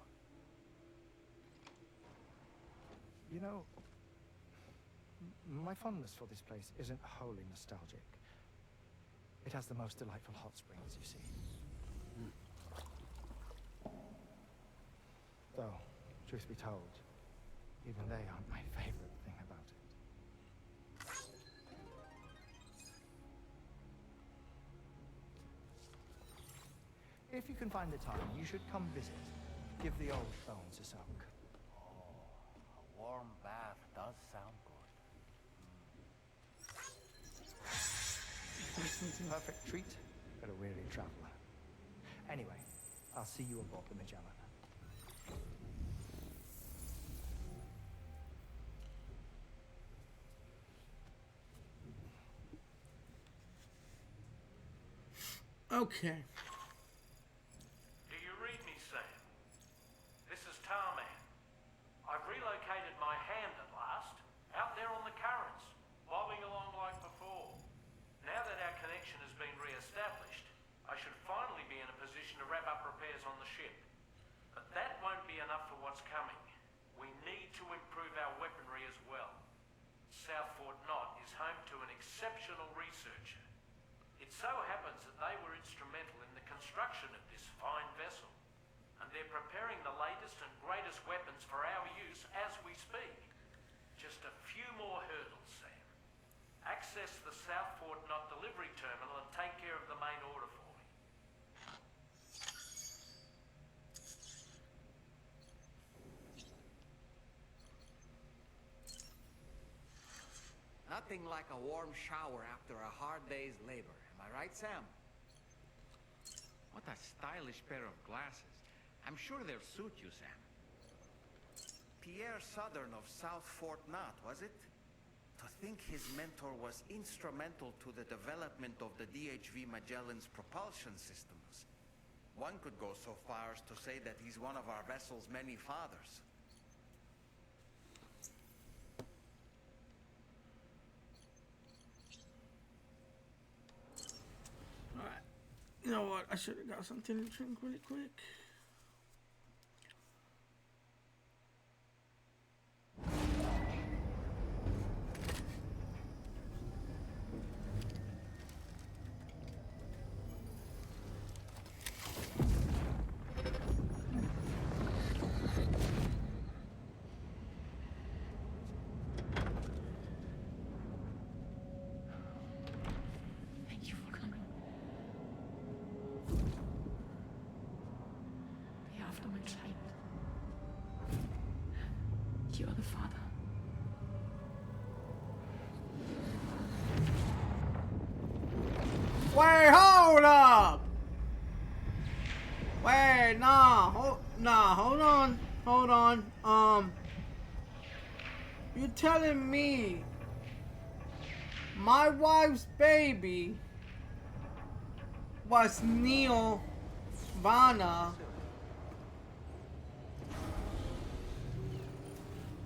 You know, my fondness for this place isn't wholly nostalgic. It has the most delightful hot springs, you see. Though, truth be told, even they aren't my favorite thing about it. If you can find the time, you should come visit. Give the old bones a soak. A warm bath does sound good. Perfect treat for a weary traveler. Anyway, I'll see you aboard the Magellan. Okay. Do you read me, Sam? This is Tarman. I've relocated my hand at last, out there on the currents, bobbing along like before. Now that our connection has been re-established, I should finally be in a position to wrap up repairs on the ship. But that won't be enough for what's coming. We need to improve our weaponry as well. South Fort Knot is home to an exceptional researcher. It so happens that they were instrumental in the construction of this fine vessel, and they're preparing the latest and greatest weapons for our use as we speak. Just a few more hurdles, Sam. Access the South Fort Knot delivery terminal and take care of the main order for me. Nothing like a warm shower after a hard day's labor. Am I right, Sam? What a stylish pair of glasses. I'm sure they'll suit you, Sam. Pierre Southern of South Fort Knot, was it? To think his mentor was instrumental to the development of the DHV Magellan's propulsion systems. One could go so far as to say that he's one of our vessel's many fathers. Alright. You know what? I should have got something to drink really quick. You're the father. Wait, hold up! Wait, hold on. You telling me my wife's baby was Neil Vanna?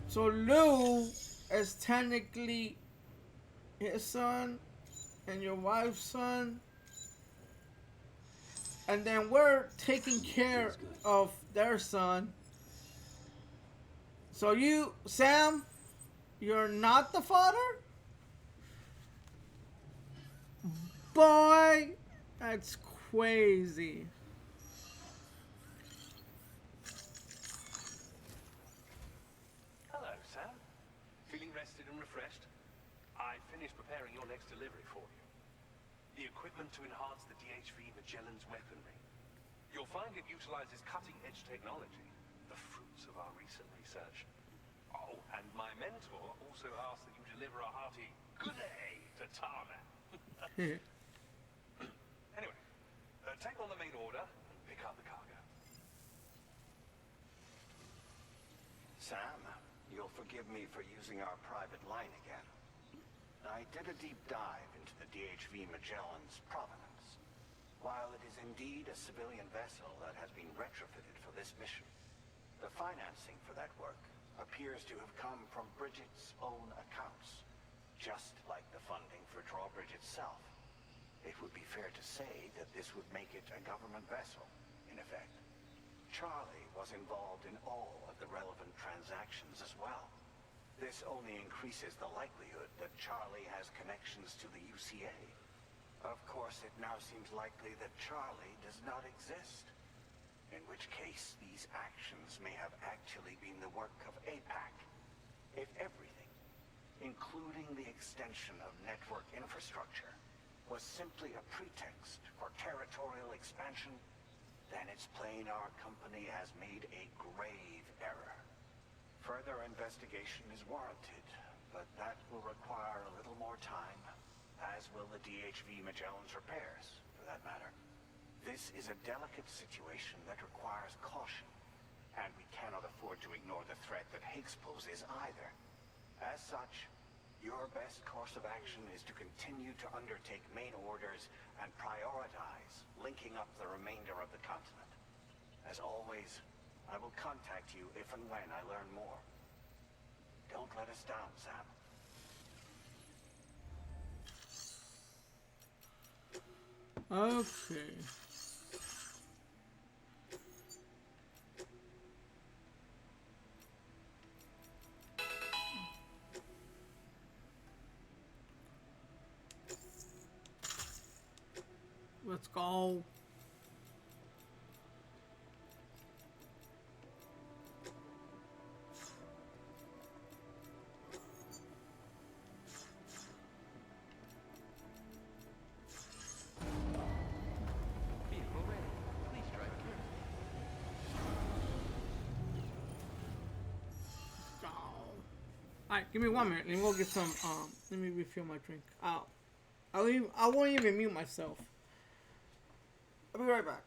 So Lou is technically his son and your wife's son, and then we're taking care of their son. So you, Sam, you're not the father? Boy, that's crazy. Hello, Sam. Feeling rested and refreshed? I finished preparing your next delivery for you. The equipment to enhance the DHV Magellan's weaponry. You'll find it utilizes cutting-edge technology, the fruits of our recent research. Oh, and my mentor also asked that you deliver a hearty good day to Tarmac. Anyway, take on the main order and pick up the cargo. Sam, you'll forgive me for using our private line again. I did a deep dive into the DHV Magellan's provenance. While it is indeed a civilian vessel that has been retrofitted for this mission, the financing for that work appears to have come from Bridget's own accounts, just like the funding for Drawbridge itself. It would be fair to say that this would make it a government vessel, in effect. Charlie was involved in all of the relevant transactions as well. This only increases the likelihood that Charlie has connections to the UCA. Of course, it now seems likely that Charlie does not exist. In which case, these actions may have actually been the work of APAC. If everything, including the extension of network infrastructure, was simply a pretext for territorial expansion, then it's plain our company has made a grave error. Further investigation is warranted, but that will require a little more time, as will the DHV Magellan's repairs, for that matter. This is a delicate situation that requires caution, and we cannot afford to ignore the threat that Higgs poses either. As such, your best course of action is to continue to undertake main orders and prioritize linking up the remainder of the continent. As always, I will contact you if and when I learn more. Don't let us down, Sam. Okay. Let's go. Vehicle ready. Please drive carefully. Go. Alright, give me 1 minute. Let me go get some. Let me refill my drink. I won't even mute myself. I'll be right back.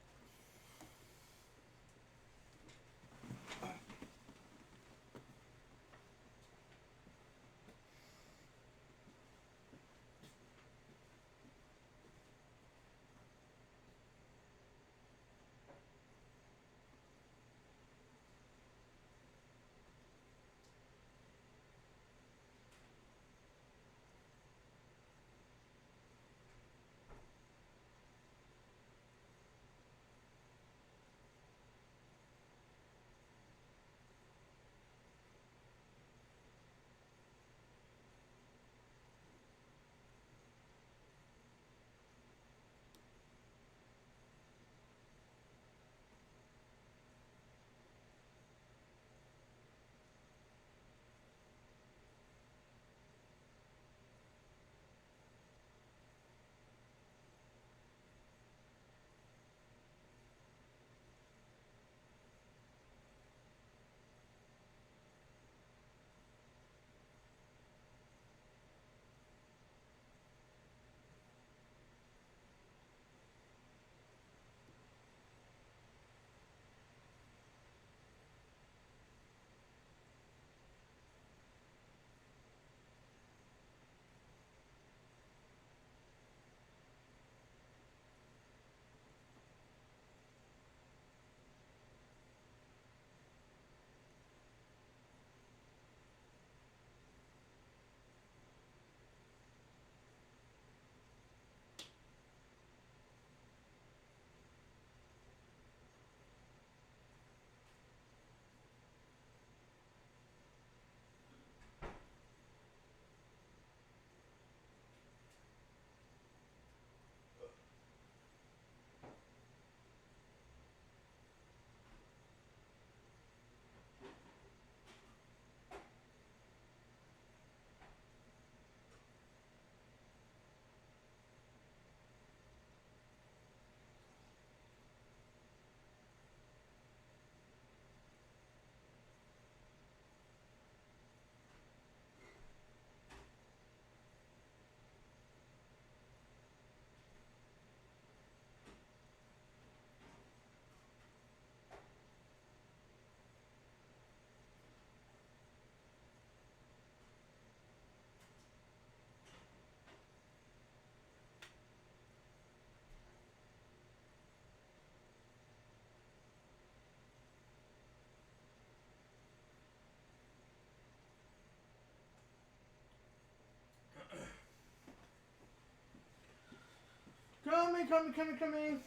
coming.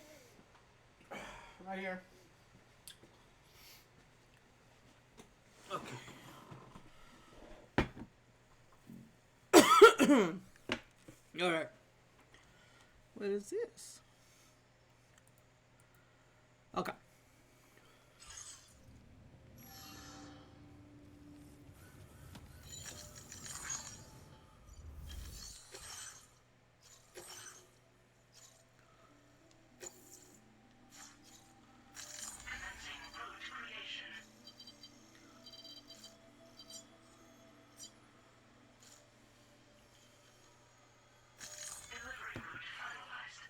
Right here. Okay. All right. What is this? Okay. Commencing route creation. Delivery route finalized.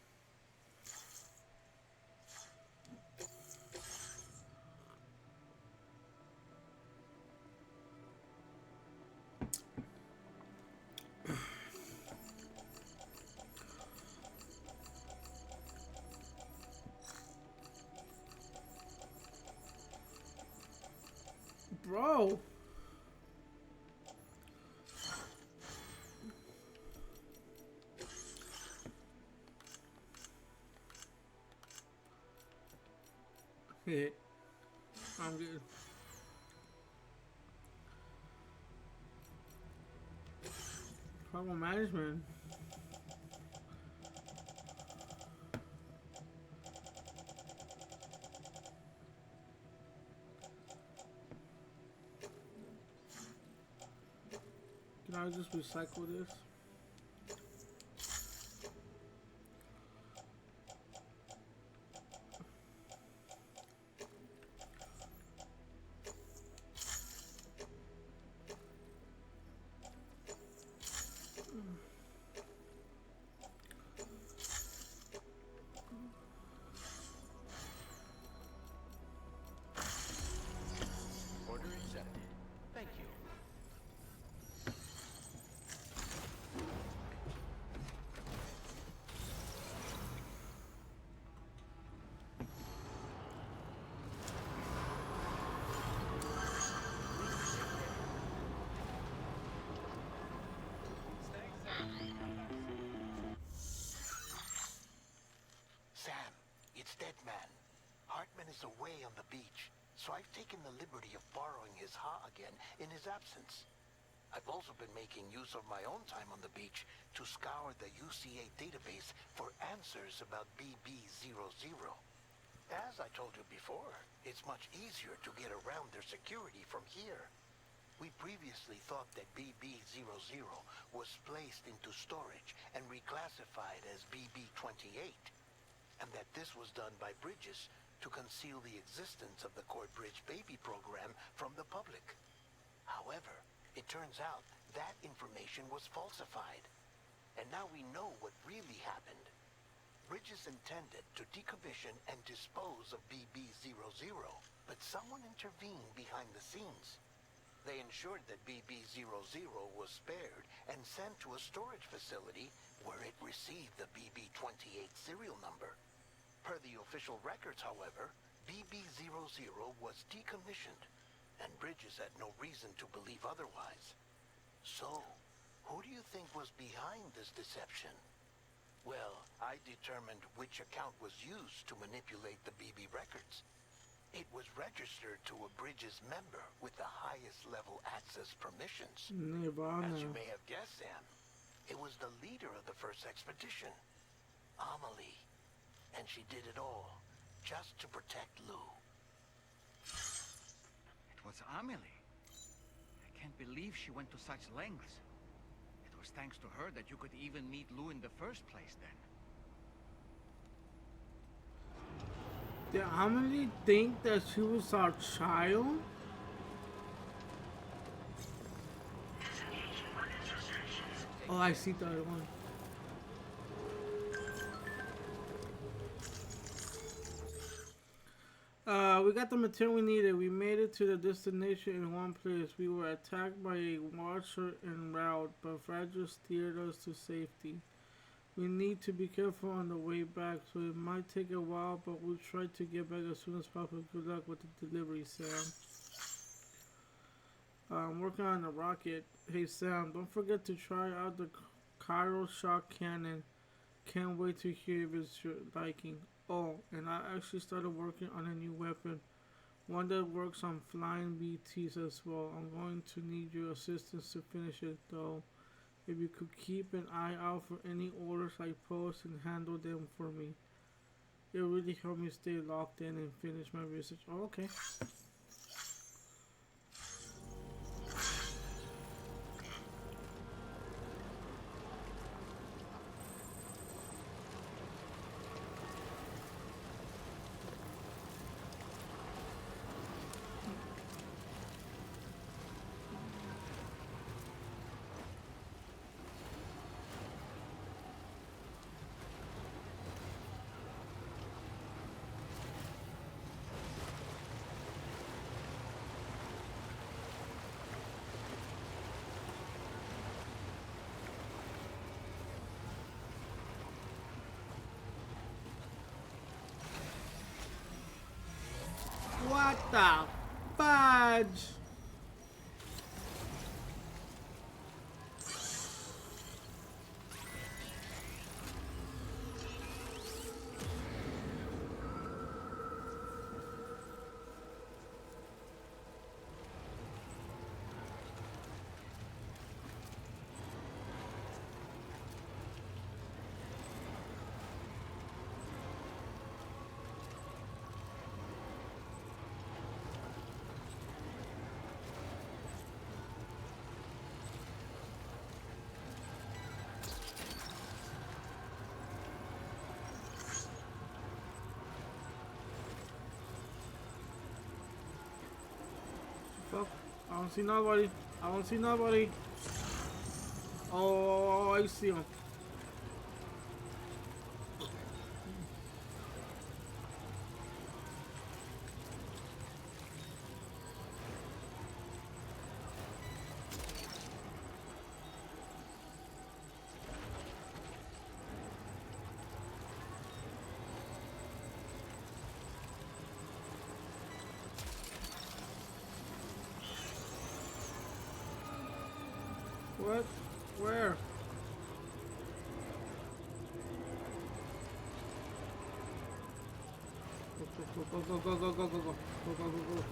Bro. Yeah. I'm good. Problem management. Can I just recycle this? Order accepted. Thank you. Sam, it's Deadman. Hartman is away on the beach, so I've taken the liberty of borrowing his Ha again in his absence. I've also been making use of my own time on the beach to scour the UCA database for answers about BB00. As I told you before, it's much easier to get around their security from here. We previously thought that BB00 was placed into storage and reclassified as BB28, and that this was done by Bridges to conceal the existence of the Corbridge baby program from the public. However, it turns out that information was falsified, and now we know what really happened. Bridges intended to decommission and dispose of BB00, but someone intervened behind the scenes. They ensured that BB00 was spared and sent to a storage facility where it received the BB28 serial number. Per the official records, however, BB00 was decommissioned, and Bridges had no reason to believe otherwise. So, who do you think was behind this deception? Well, I determined which account was used to manipulate the BB records. It was registered to a Bridges member with the highest level access permissions. Nirvana. As you may have guessed, Sam, it was the leader of the first expedition, Amelie. And she did it all just to protect Lou. It was Amelie. I can't believe she went to such lengths. It was thanks to her that you could even meet Lou in the first place then. Did Amelie think that she was our child? Disengaging weapons restrictions. Oh, I see the other one. We got the material we needed. We made it to the destination in one place. We were attacked by a watcher en route, but Fragile steered us to safety. We need to be careful on the way back, so it might take a while, but we'll try to get back as soon as possible. Good luck with the delivery, Sam. I'm working on the rocket. Hey, Sam, don't forget to try out the Chiral shock cannon. Can't wait to hear if it's your liking. Oh, and I actually started working on a new weapon. One that works on flying BTs as well. I'm going to need your assistance to finish it though. If you could keep an eye out for any orders I post and handle them for me. It really helped me stay locked in and finish my research. Oh, okay. What the fudge? Fuck. I don't see nobody. I don't see nobody. Oh, I see him. What? Where? Go, go, go, go, go, go, go, go, go, go, go, go.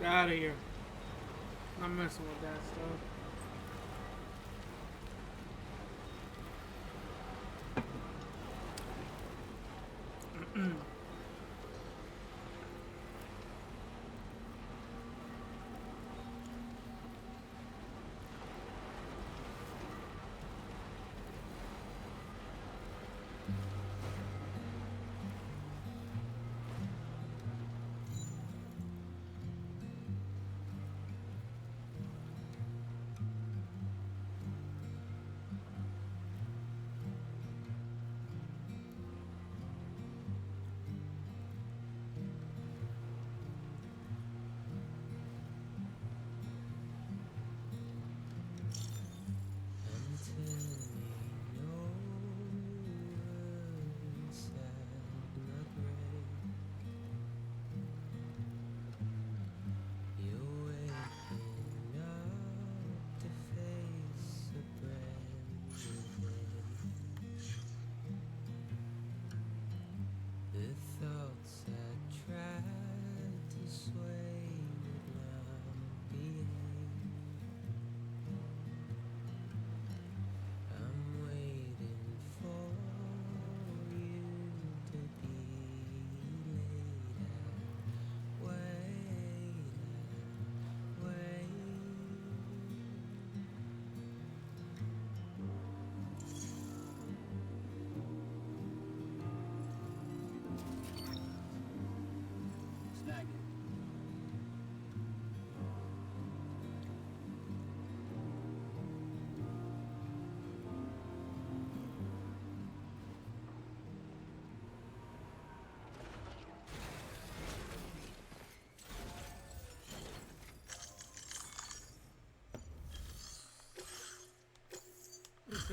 Get out of here. I'm messing with that stuff.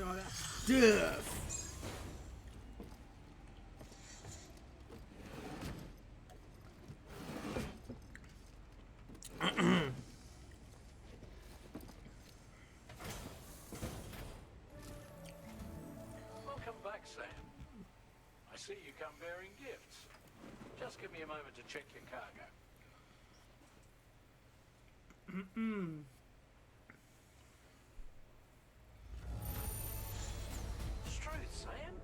all that stuff. Welcome back, Sam. I see you come bearing gifts. Just give me a moment to check your cargo. Truth, Sam.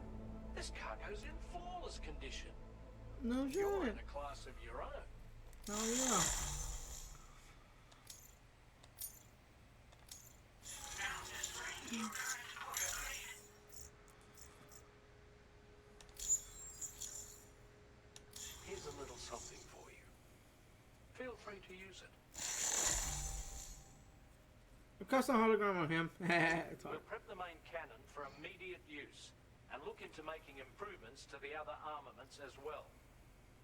This cargo's in flawless condition. No You're shit. in a class of your own. Oh yeah. Here's a little something for you. Feel free to use it. A custom hologram of him. It's hard. We'll prep the main cannon for immediate use and look into making improvements to the other armaments as well.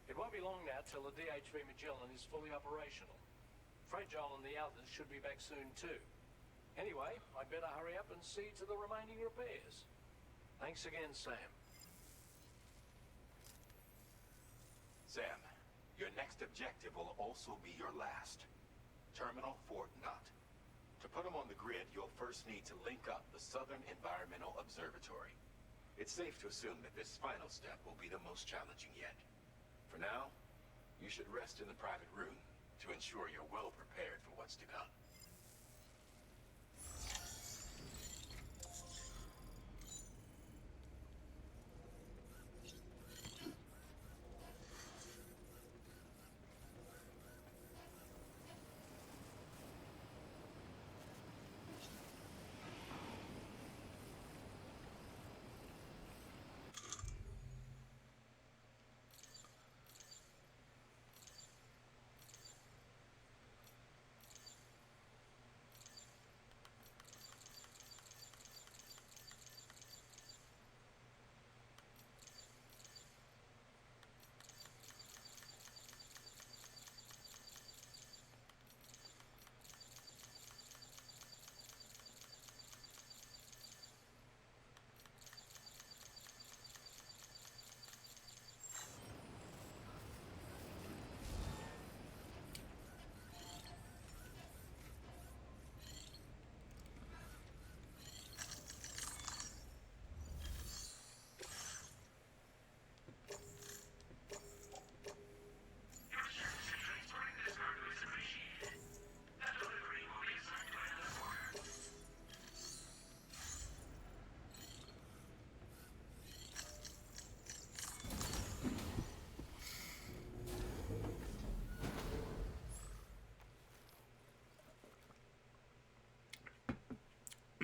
It won't be long now till the DHV Magellan is fully operational. Fragile and the others should be back soon too. Anyway, I'd better hurry up and see to the remaining repairs. Thanks again, Sam. Sam, your next objective will also be your last. Terminal Fort Knott. To put them on the grid, you'll first need to link up the Southern Environmental Observatory. It's safe to assume that this final step will be the most challenging yet. For now, you should rest in the private room to ensure you're well prepared for what's to come.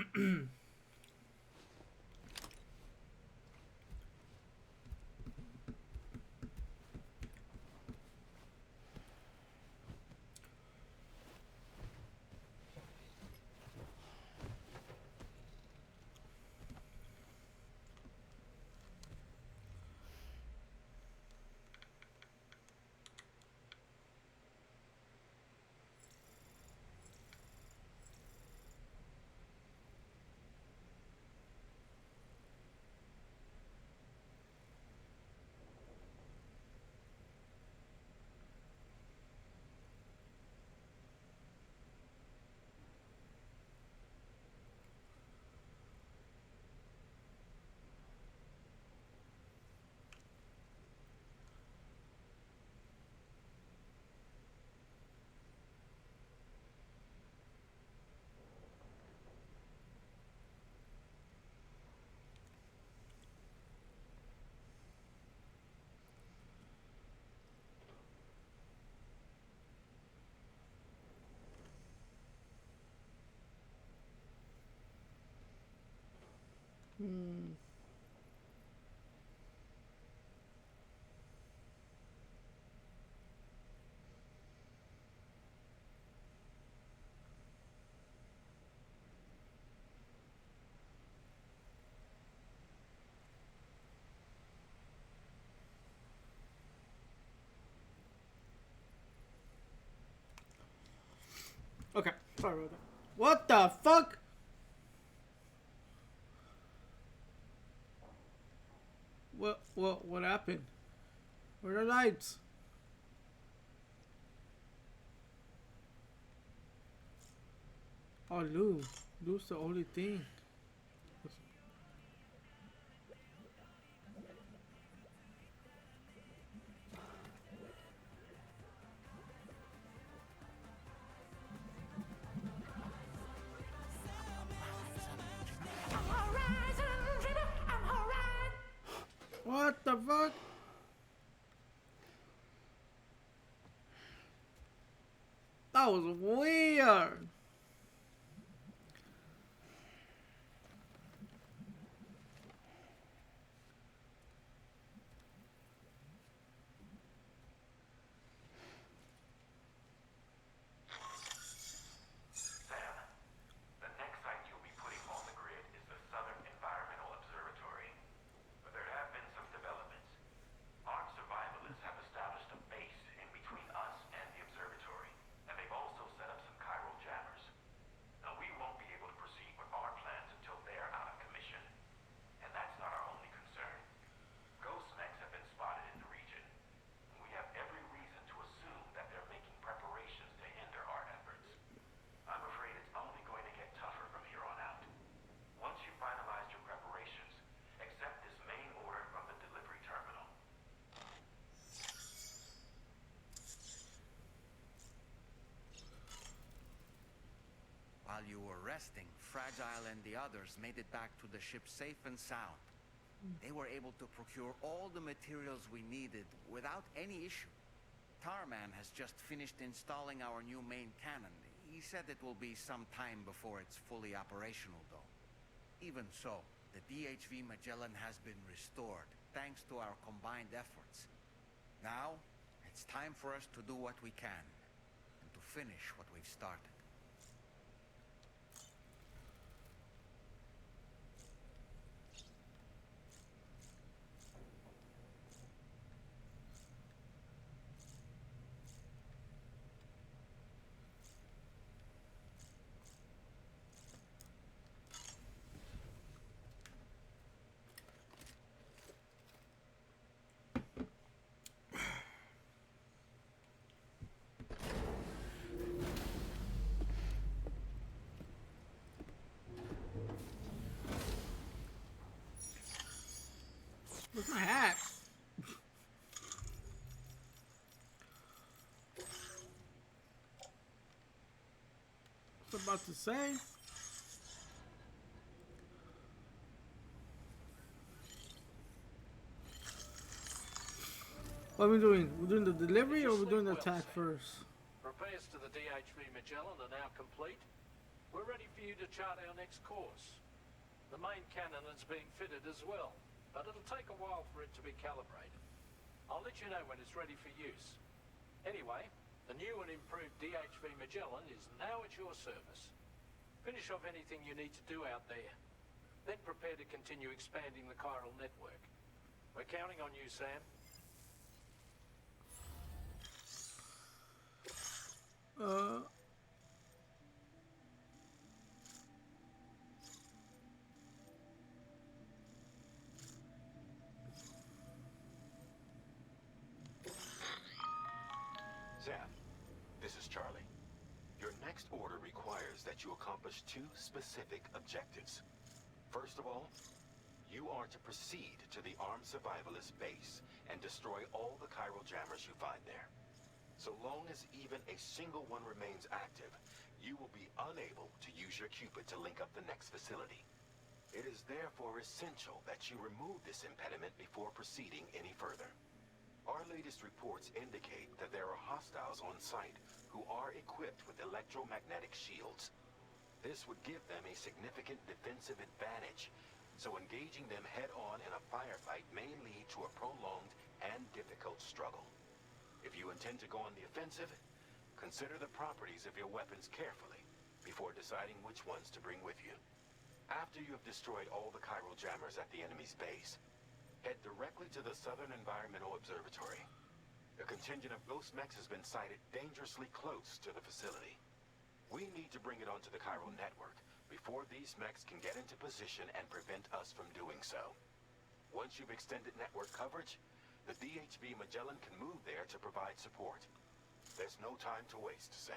Hmm. Okay, sorry about that. What the fuck? What happened? Where are the lights? Oh, Lou. Lou's the only thing. What the fuck? That was weird. Sam, the next site you'll be putting on the grid is the Southern Environmental Observatory. But there have been some developments. Armed survivalists have established a base in between us and the observatory, and they've also set up some chiral jammers. Now, we won't be able to proceed with our plans until they're out of commission. And that's not our only concern. Ghost mechs have been spotted in the region. We have every reason to assume that they're making preparations to hinder our efforts. I'm afraid it's only going to get tougher from here on out. Once you've finalized your preparations, accept this main order from the delivery terminal. While you were resting, Fragile and the others made it back to the ship safe and sound. They were able to procure all the materials we needed without any issue. Tarman has just finished installing our new main cannon. He said it will be some time before it's fully operational, though. Even so, the DHV Magellan has been restored, thanks to our combined efforts. Now, it's time for us to do what we can, and to finish what we've started. Where's my hat? What's I about to say? What are we doing? We're doing the delivery or we're doing the attack first? Repairs to the DHV Magellan are now complete. We're ready for you to chart our next course. The main cannon is being fitted as well, but it'll take a while for it to be calibrated. I'll let you know when it's ready for use. Anyway, the new and improved DHV Magellan is now at your service. Finish off anything you need to do out there. Then prepare to continue expanding the chiral network. We're counting on you, Sam. Sam, this is Charlie. Your next order requires that you accomplish two specific objectives. First of all, you are to proceed to the armed survivalist base and destroy all the chiral jammers you find there. So long as even a single one remains active, you will be unable to use your Cupid to link up the next facility. It is therefore essential that you remove this impediment before proceeding any further. Our latest reports indicate that there are hostiles on site who are equipped with electromagnetic shields. This would give them a significant defensive advantage, so engaging them head-on in a firefight may lead to a prolonged and difficult struggle. If you intend to go on the offensive, consider the properties of your weapons carefully before deciding which ones to bring with you. After you have destroyed all the chiral jammers at the enemy's base, head directly to the Southern Environmental Observatory. A contingent of ghost mechs has been sighted dangerously close to the facility. We need to bring it onto the chiral network before these mechs can get into position and prevent us from doing so. Once you've extended network coverage, the DHB Magellan can move there to provide support. There's no time to waste, Sam.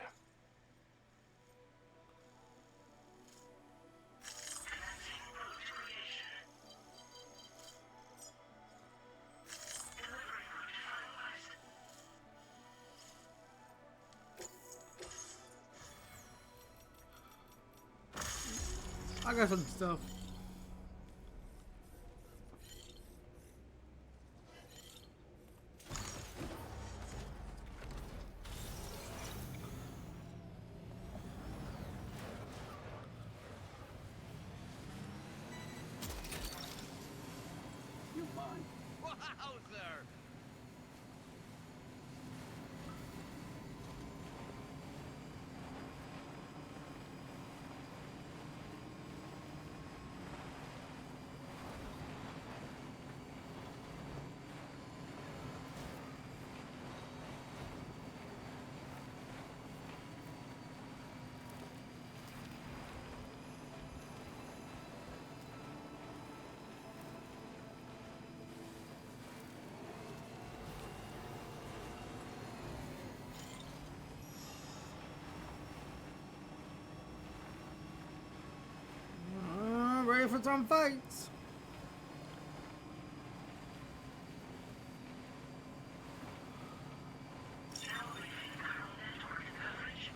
Commencing route creation. Delivery route finalized. I got some stuff. Wowzer! Ready for some fights. Now briefing chiral network coverage.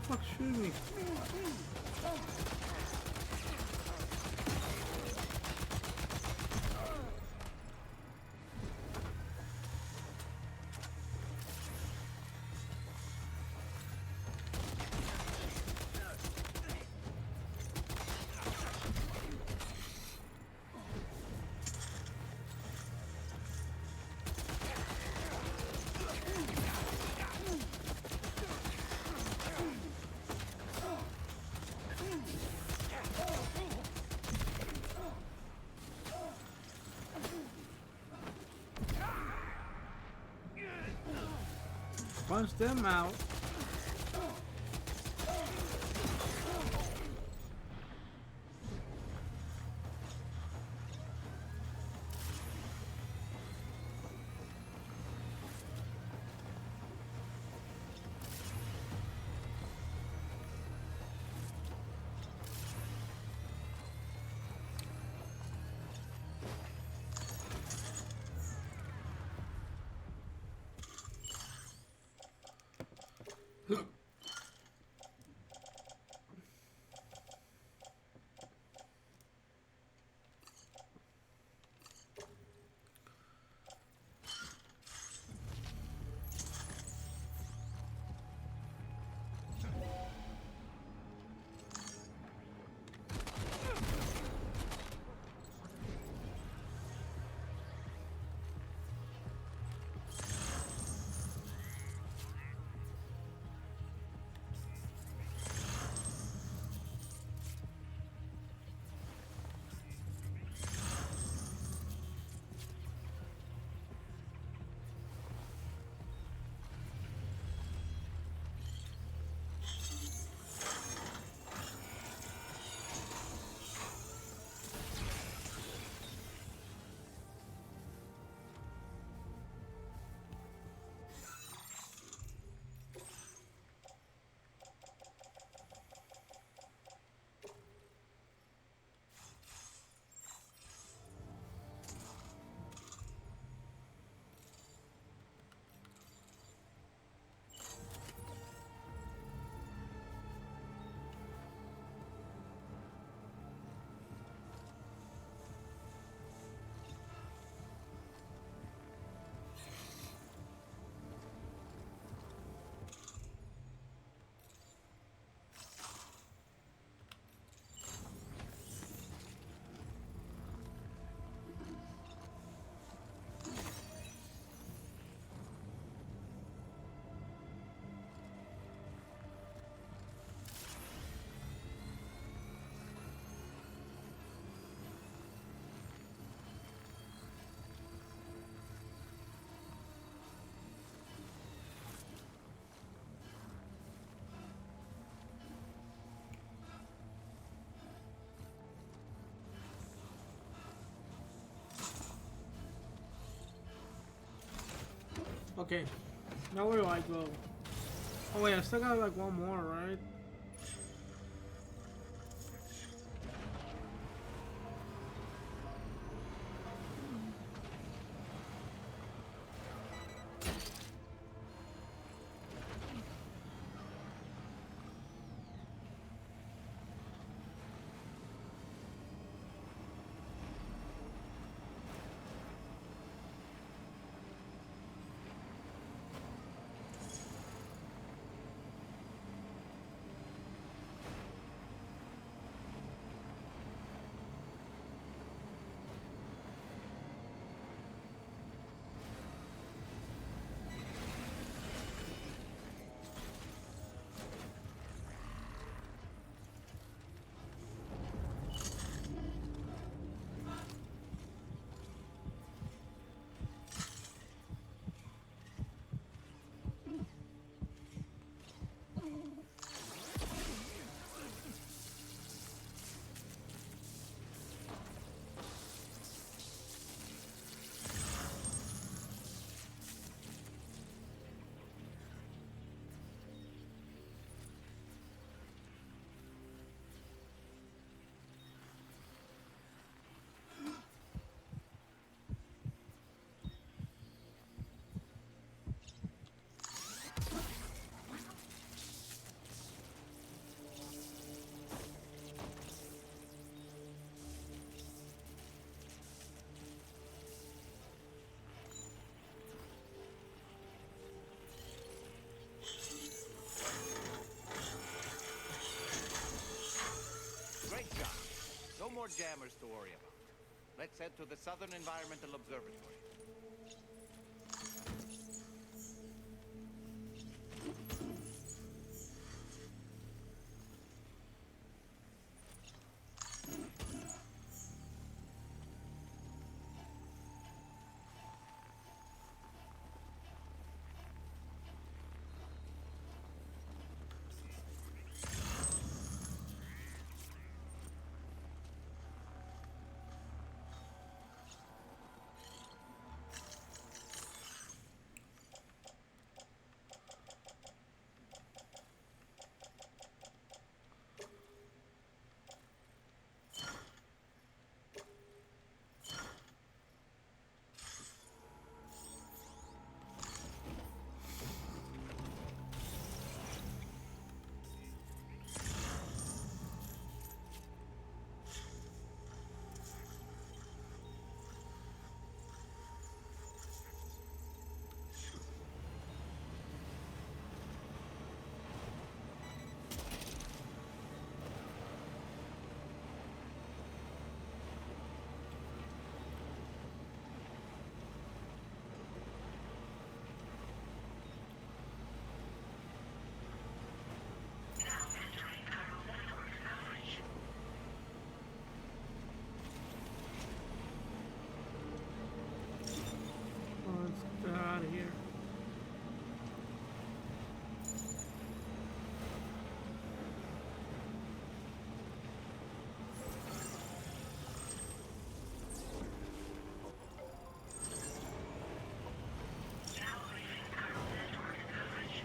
Fuck, shoot me. Punch them out. Okay, now where do I go? Oh wait, I still got like one more, right? jammers to worry about. Let's head to the Southern Environmental Observatory. Now entering chiral network coverage. Let's get out of here. Now leaving chiral network coverage.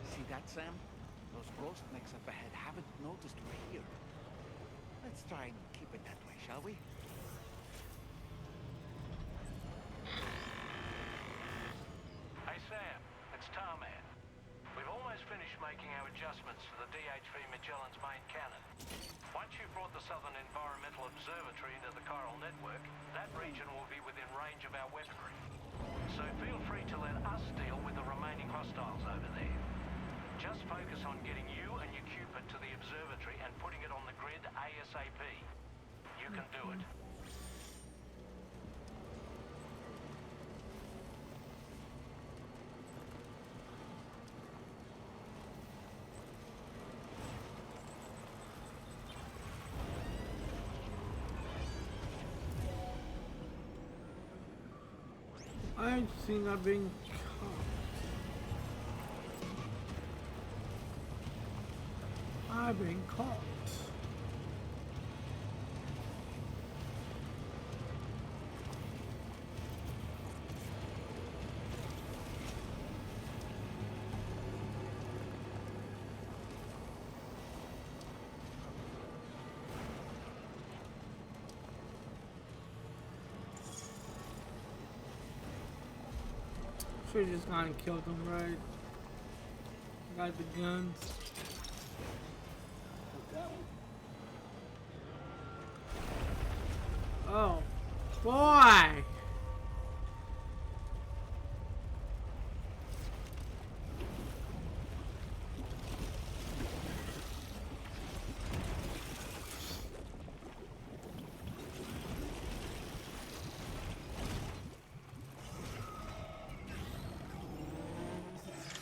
See that, Sam? Those ghost mechs up ahead haven't noticed we're here. Let's try and keep it that way, shall we? Hey Sam, it's Tarman. We've almost finished making our adjustments to the DHV Magellan's main cannon. Once you've brought the Southern Environmental Observatory into the chiral network, that region will be within range of our weaponry. So feel free to let us deal with the remaining hostiles over there. Just focus on getting you and your Cupid to the observatory and putting it on the grid ASAP. You can do it. I think I've been caught. I've been caught. Should've just gone and killed them, right? Got the guns. Oh, boy!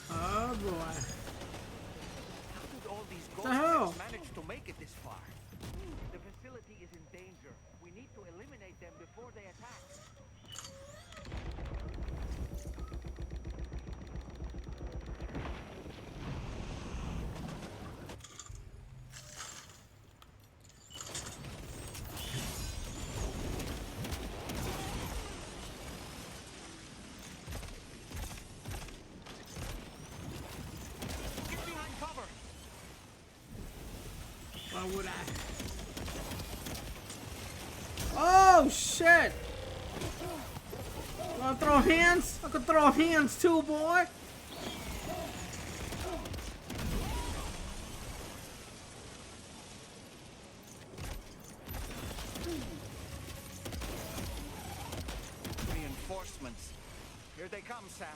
Oh boy. How did all these ghost The hell? mechs manage to make it this far? The facility is in danger. We need to eliminate them before they attack. Get behind cover! Why would I? Oh shit! Wanna throw hands? I can throw hands too, boy. Reinforcements. Here they come, Sam.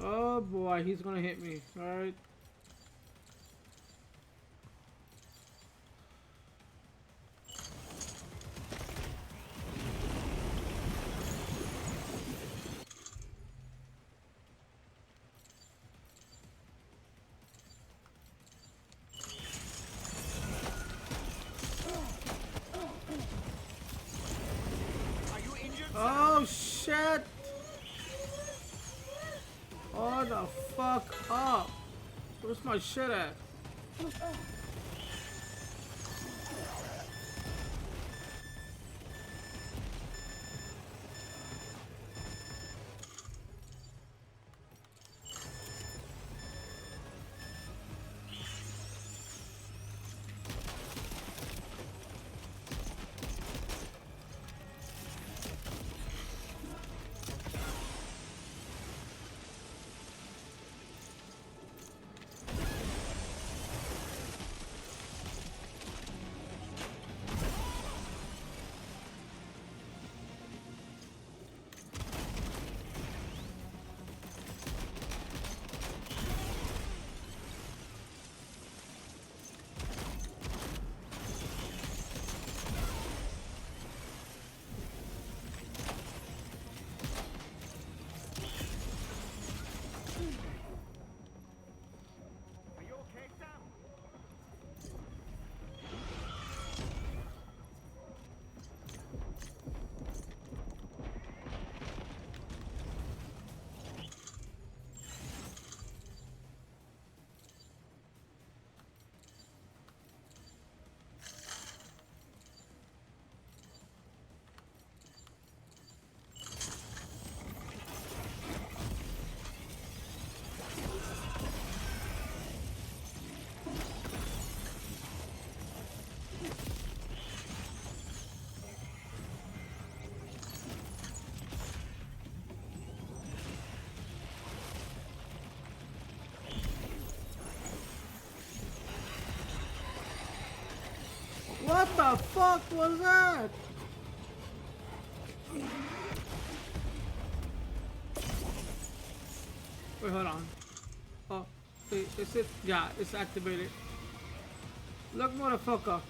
Oh boy, he's gonna hit me. Alright. Oh shit! Oh the fuck up! Where's my shit at? What the fuck was that? Wait, hold on. Oh, wait, is it? Yeah, it's activated. Look, motherfucker.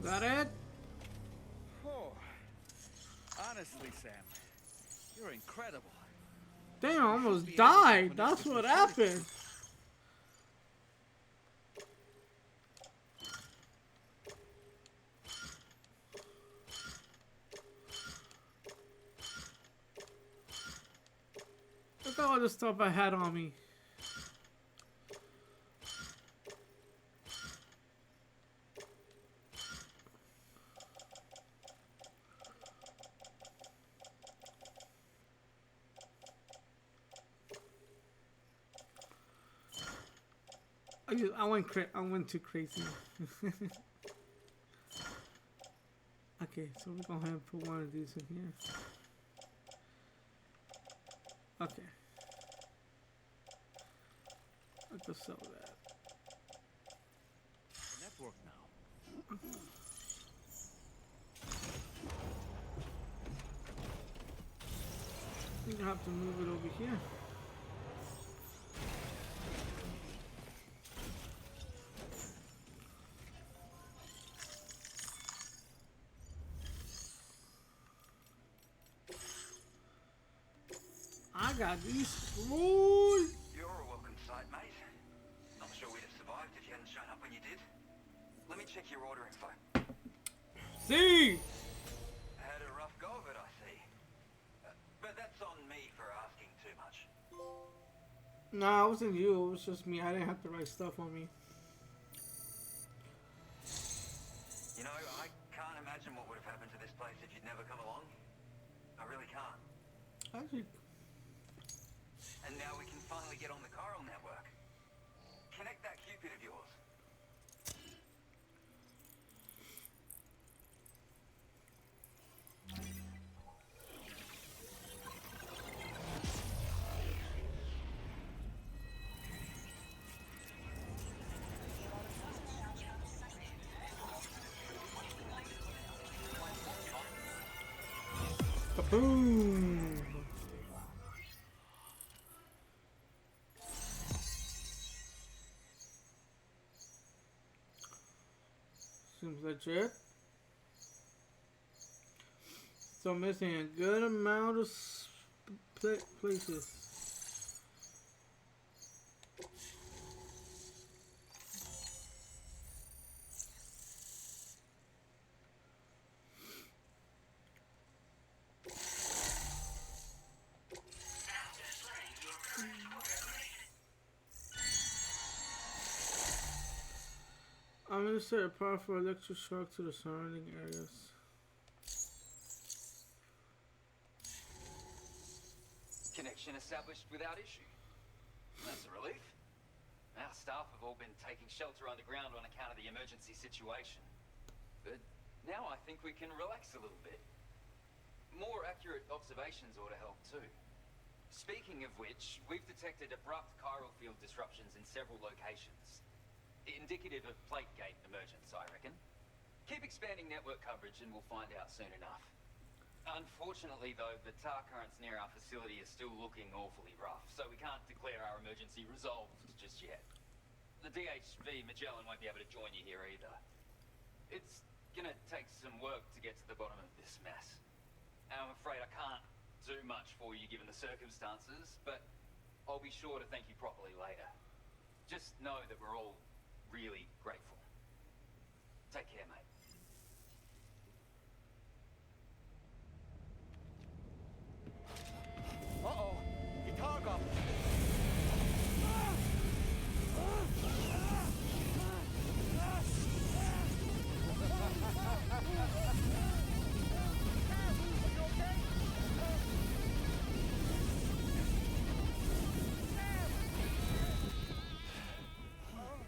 Got it? Oh, honestly, Sam, you're incredible. Damn, I almost died. That's what happened. Look at all the stuff I had on me. I went too crazy. Okay, so we're gonna have to put one of these in here. Okay. I can sell that. Network now. We're gonna have to move it over here. I got these screwed. You're a welcome sight, mate. Not sure we'd have survived if you hadn't shown up when you did. Let me check your order info. See. Had a rough go of it, I see. But that's on me for asking too much. Nah, it wasn't you. It was just me. I didn't have the right stuff on me. You know, I can't imagine what would have happened to this place if you'd never come along. I really can't. Actually, And now we can finally get on the chiral network. Connect that Cupid of yours. kaboom! Seems legit. So I'm missing a good amount of places. I'm gonna set a powerful electric shock to the surrounding areas. Connection established without issue. That's a relief. Our staff have all been taking shelter underground on account of the emergency situation. But now I think we can relax a little bit. More accurate observations ought to help too. Speaking of which, we've detected abrupt chiral field disruptions in several locations. Indicative of plate gate emergence, I reckon. Keep expanding network coverage and we'll find out soon enough. Unfortunately, though, the tar currents near our facility are still looking awfully rough, so we can't declare our emergency resolved just yet. The DHV Magellan won't be able to join you here either. It's gonna take some work to get to the bottom of this mess. And I'm afraid I can't do much for you given the circumstances, but I'll be sure to thank you properly later. Just know that we're all really grateful. Take care, mate. Uh-oh! Your cargo!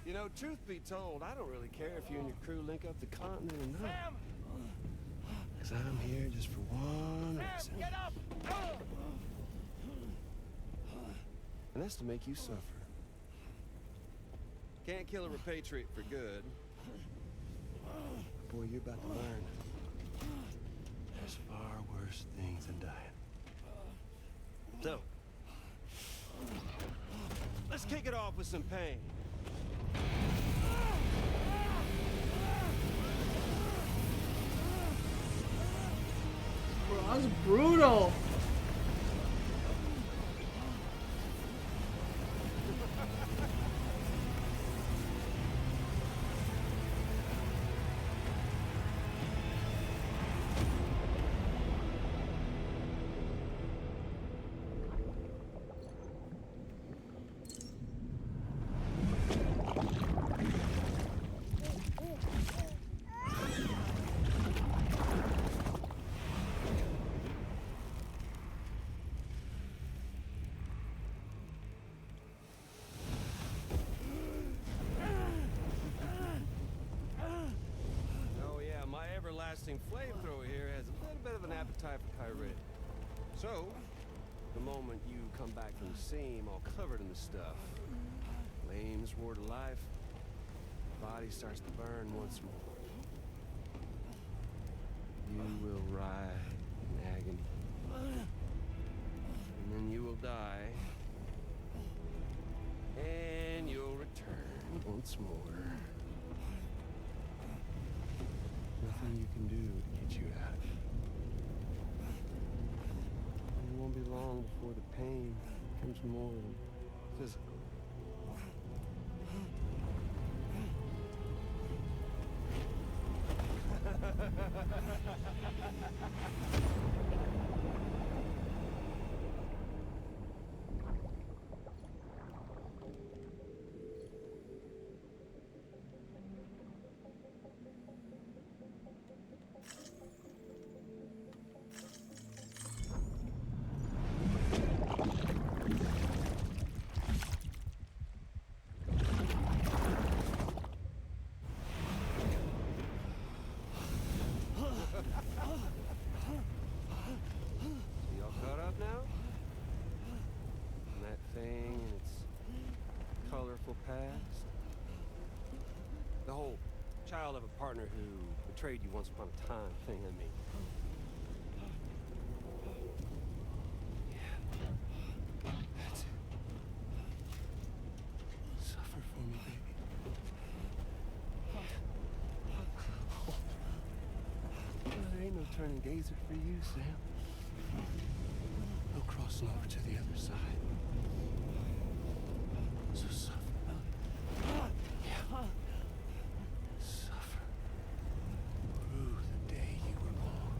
You know, truth be told, I don't really care if you and your crew link up the continent or not. Because I'm here just for one reason. Get up! And that's to make you suffer. Can't kill a repatriate for good. Boy, you're about to learn. There's far worse things than dying. So, let's kick it off with some pain. Bro, that's brutal. interesting flamethrower here has a little bit of an appetite for Kyrie. So, the moment you come back from the seam all covered in the stuff, flames roar to life, the body starts to burn once more. You will writhe in agony. And then you will die. And you'll return once more. Nothing you can do to get you out. It won't be long before the pain becomes more than physical. Past. The whole child of a partner who betrayed you once upon a time thing, I mean. Yeah. That's it. Suffer for me, baby. Well, there ain't no turning gazer for you, Sam. No crossing over to the other side. So suffer. Suffer through the day you were born.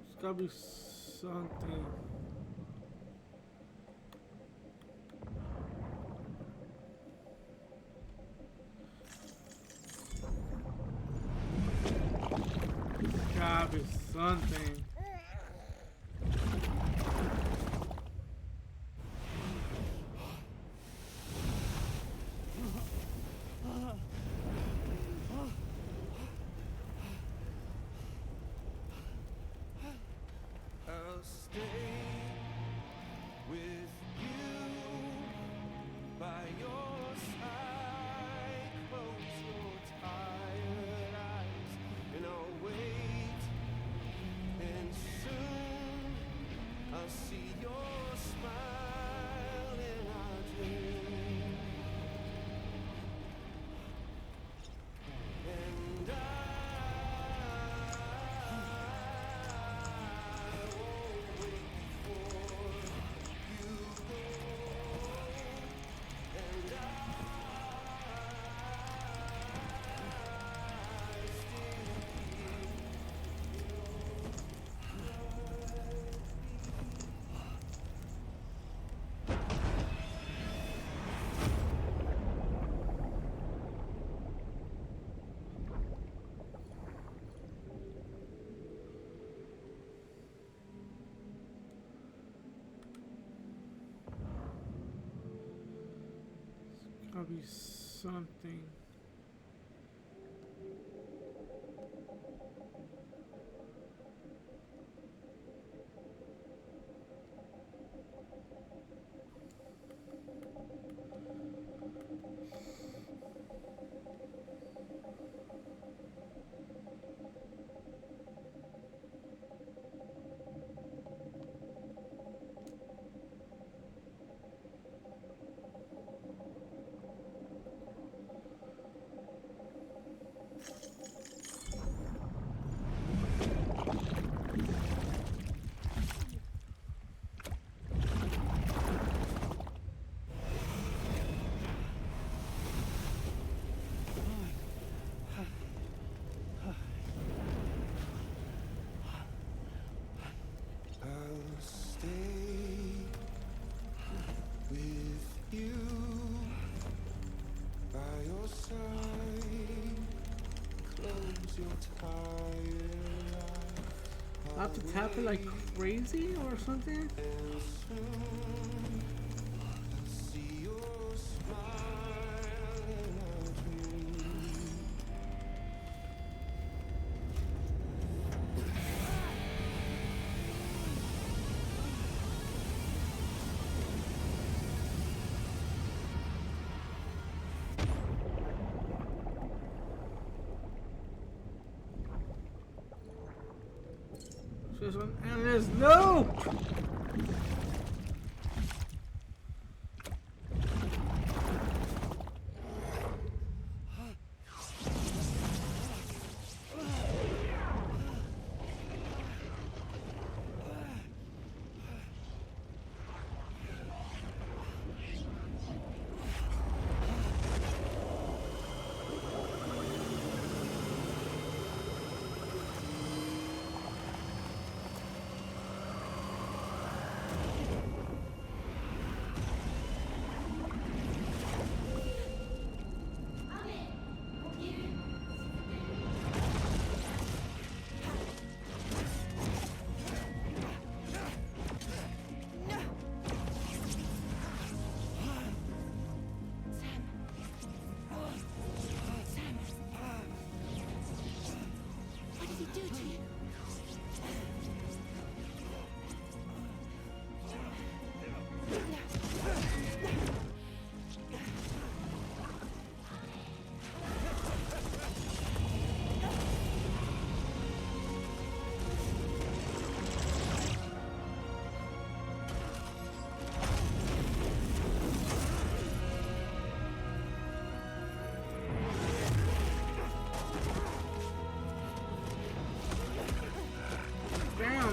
It's gotta be something. Gotta be something. I'll stay with you by your side. Close your tired eyes, and I'll wait. And soon I'll see your smile in our dream. And I won't wait before you go. And I stay here. Gotta be something. have to tap it like crazy or something? This one, and there's no.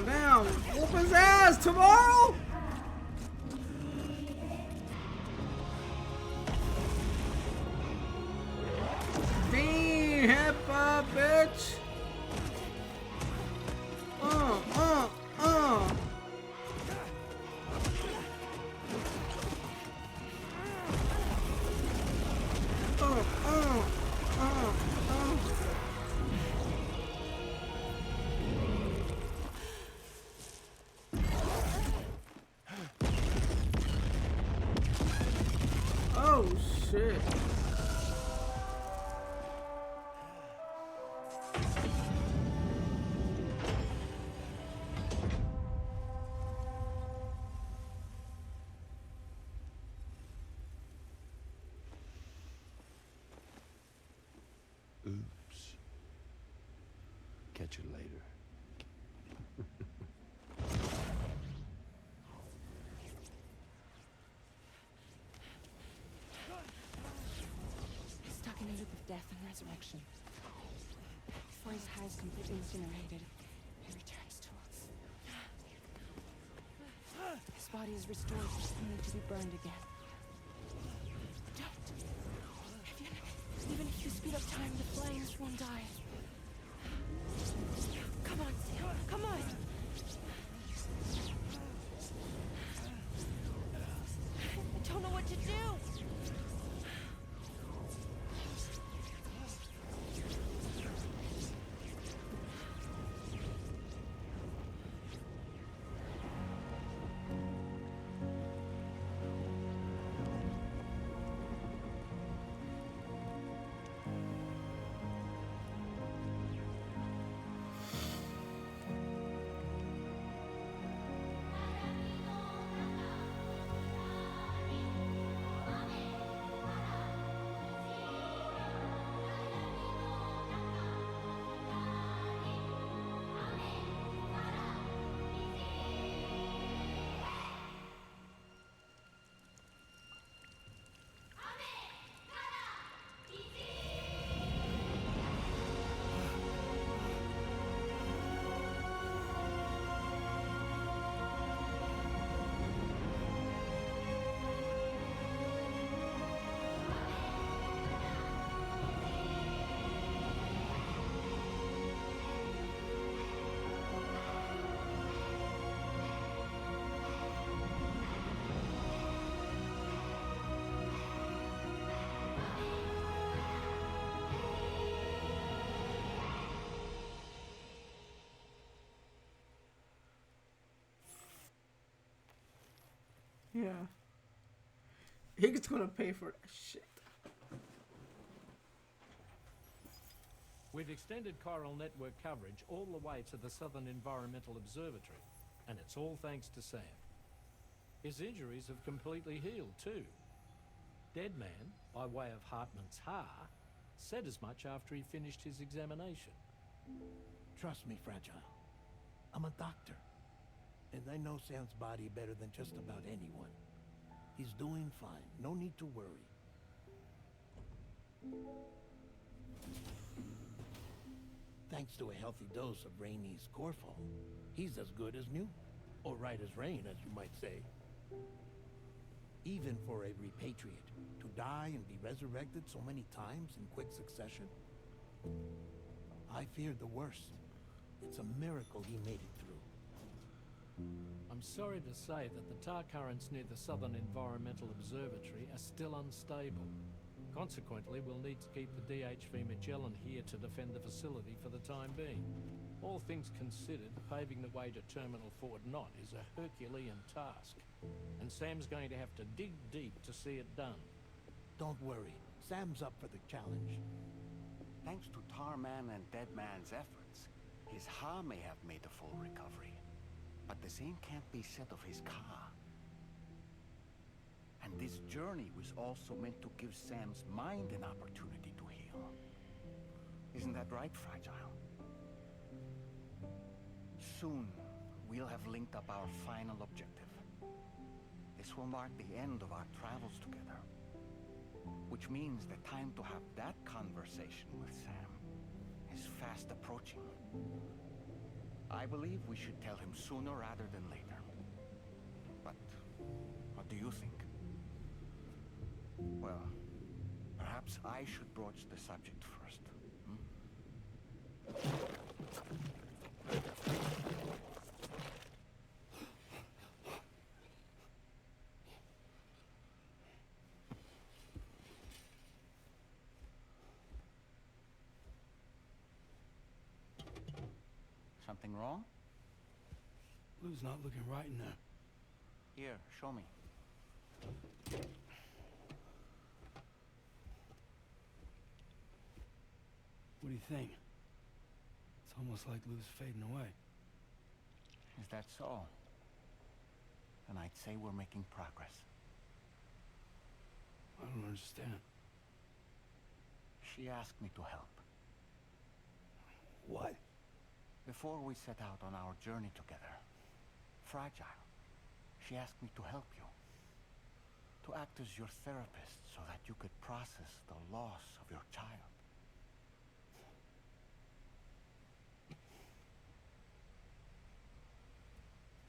Down. Whoop his ass tomorrow. Damn, hip hop, bitch. Uh. Oh shit. Oops. Catch you later. Stuck in a loop of death and resurrection. Before his hair is completely incinerated, he returns to us. His body is restored, only to be burned again. Don't. Even if you speed up time, the flames won't die. Come on, Sam. Come on. I don't know what to do. Yeah. He's gonna pay for that shit. We've extended chiral network coverage all the way to the Southern Environmental Observatory, and it's all thanks to Sam. His injuries have completely healed too. Deadman, by way of Hartman's Ha, said as much after he finished his examination. Trust me, Fragile. I'm a doctor. And I know Sam's body better than just about anyone. He's doing fine. No need to worry. Thanks to a healthy dose of Rainey's Corfol, he's as good as new. Or right as rain, as you might say. Even for a repatriate, to die and be resurrected so many times in quick succession, I feared the worst. It's a miracle he made it through. I'm sorry to say that the tar currents near the Southern Environmental Observatory are still unstable. Consequently, we'll need to keep the DHV Magellan here to defend the facility for the time being. All things considered, paving the way to Terminal Fort Knott is a Herculean task. And Sam's going to have to dig deep to see it done. Don't worry. Sam's up for the challenge. Thanks to Tarman and Deadman's efforts, his Ha may have made a full recovery. But the same can't be said of his Ka. And this journey was also meant to give Sam's mind an opportunity to heal. Isn't that right, Fragile? Soon, we'll have linked up our final objective. This will mark the end of our travels together. Which means the time to have that conversation with Sam is fast approaching. I believe we should tell him sooner rather than later. But what do you think? Well, perhaps I should broach the subject first. Something wrong? Lou's not looking right in there. Here, show me. What do you think? It's almost like Lou's fading away. Is that so? Then I'd say we're making progress. I don't understand. She asked me to help. What? Before we set out on our journey together, Fragile, she asked me to help you. To act as your therapist so that you could process the loss of your child.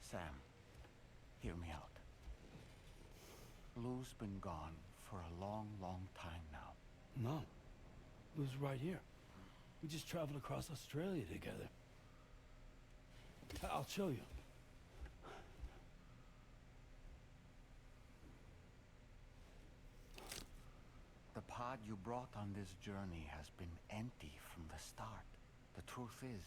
Sam, hear me out. Lou's been gone for a long, long time now. No. Lou's right here. We just traveled across Australia together. I'll show you. The pod you brought on this journey has been empty from the start. The truth is,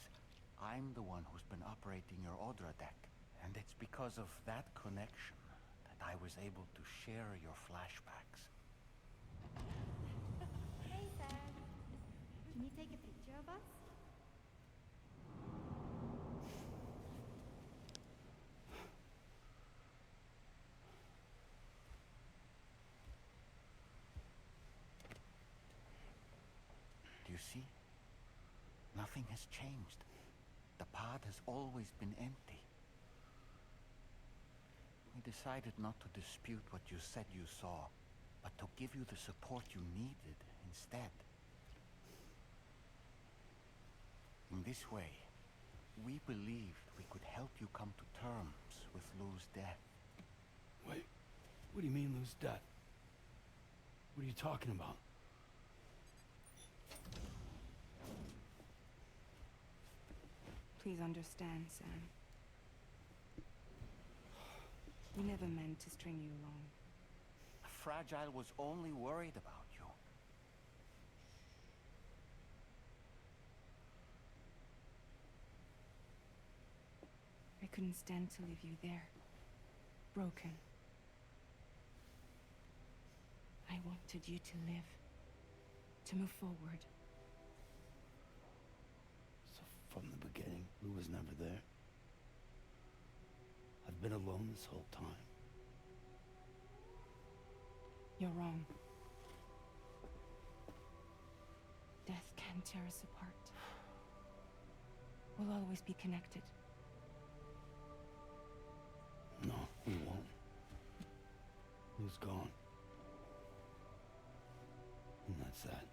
I'm the one who's been operating your Odra deck. And it's because of that connection that I was able to share your flashbacks. Hey, Sam. Can you take a picture of us? Do you see? Nothing has changed. The pod has always been empty. We decided not to dispute what you said you saw, but to give you the support you needed instead. In this way, we believed we could help you come to terms with Lou's death. Wait, what do you mean Lou's death? What are you talking about? Please understand, Sam. We never meant to string you along. Fragile was only worried about you. I couldn't stand to leave you there. Broken. wanted you to live, to move forward. So from the beginning, Lou was never there. I've been alone this whole time. You're wrong. Death can tear us apart. We'll always be connected. No, we won't. Lou's gone. And that's that.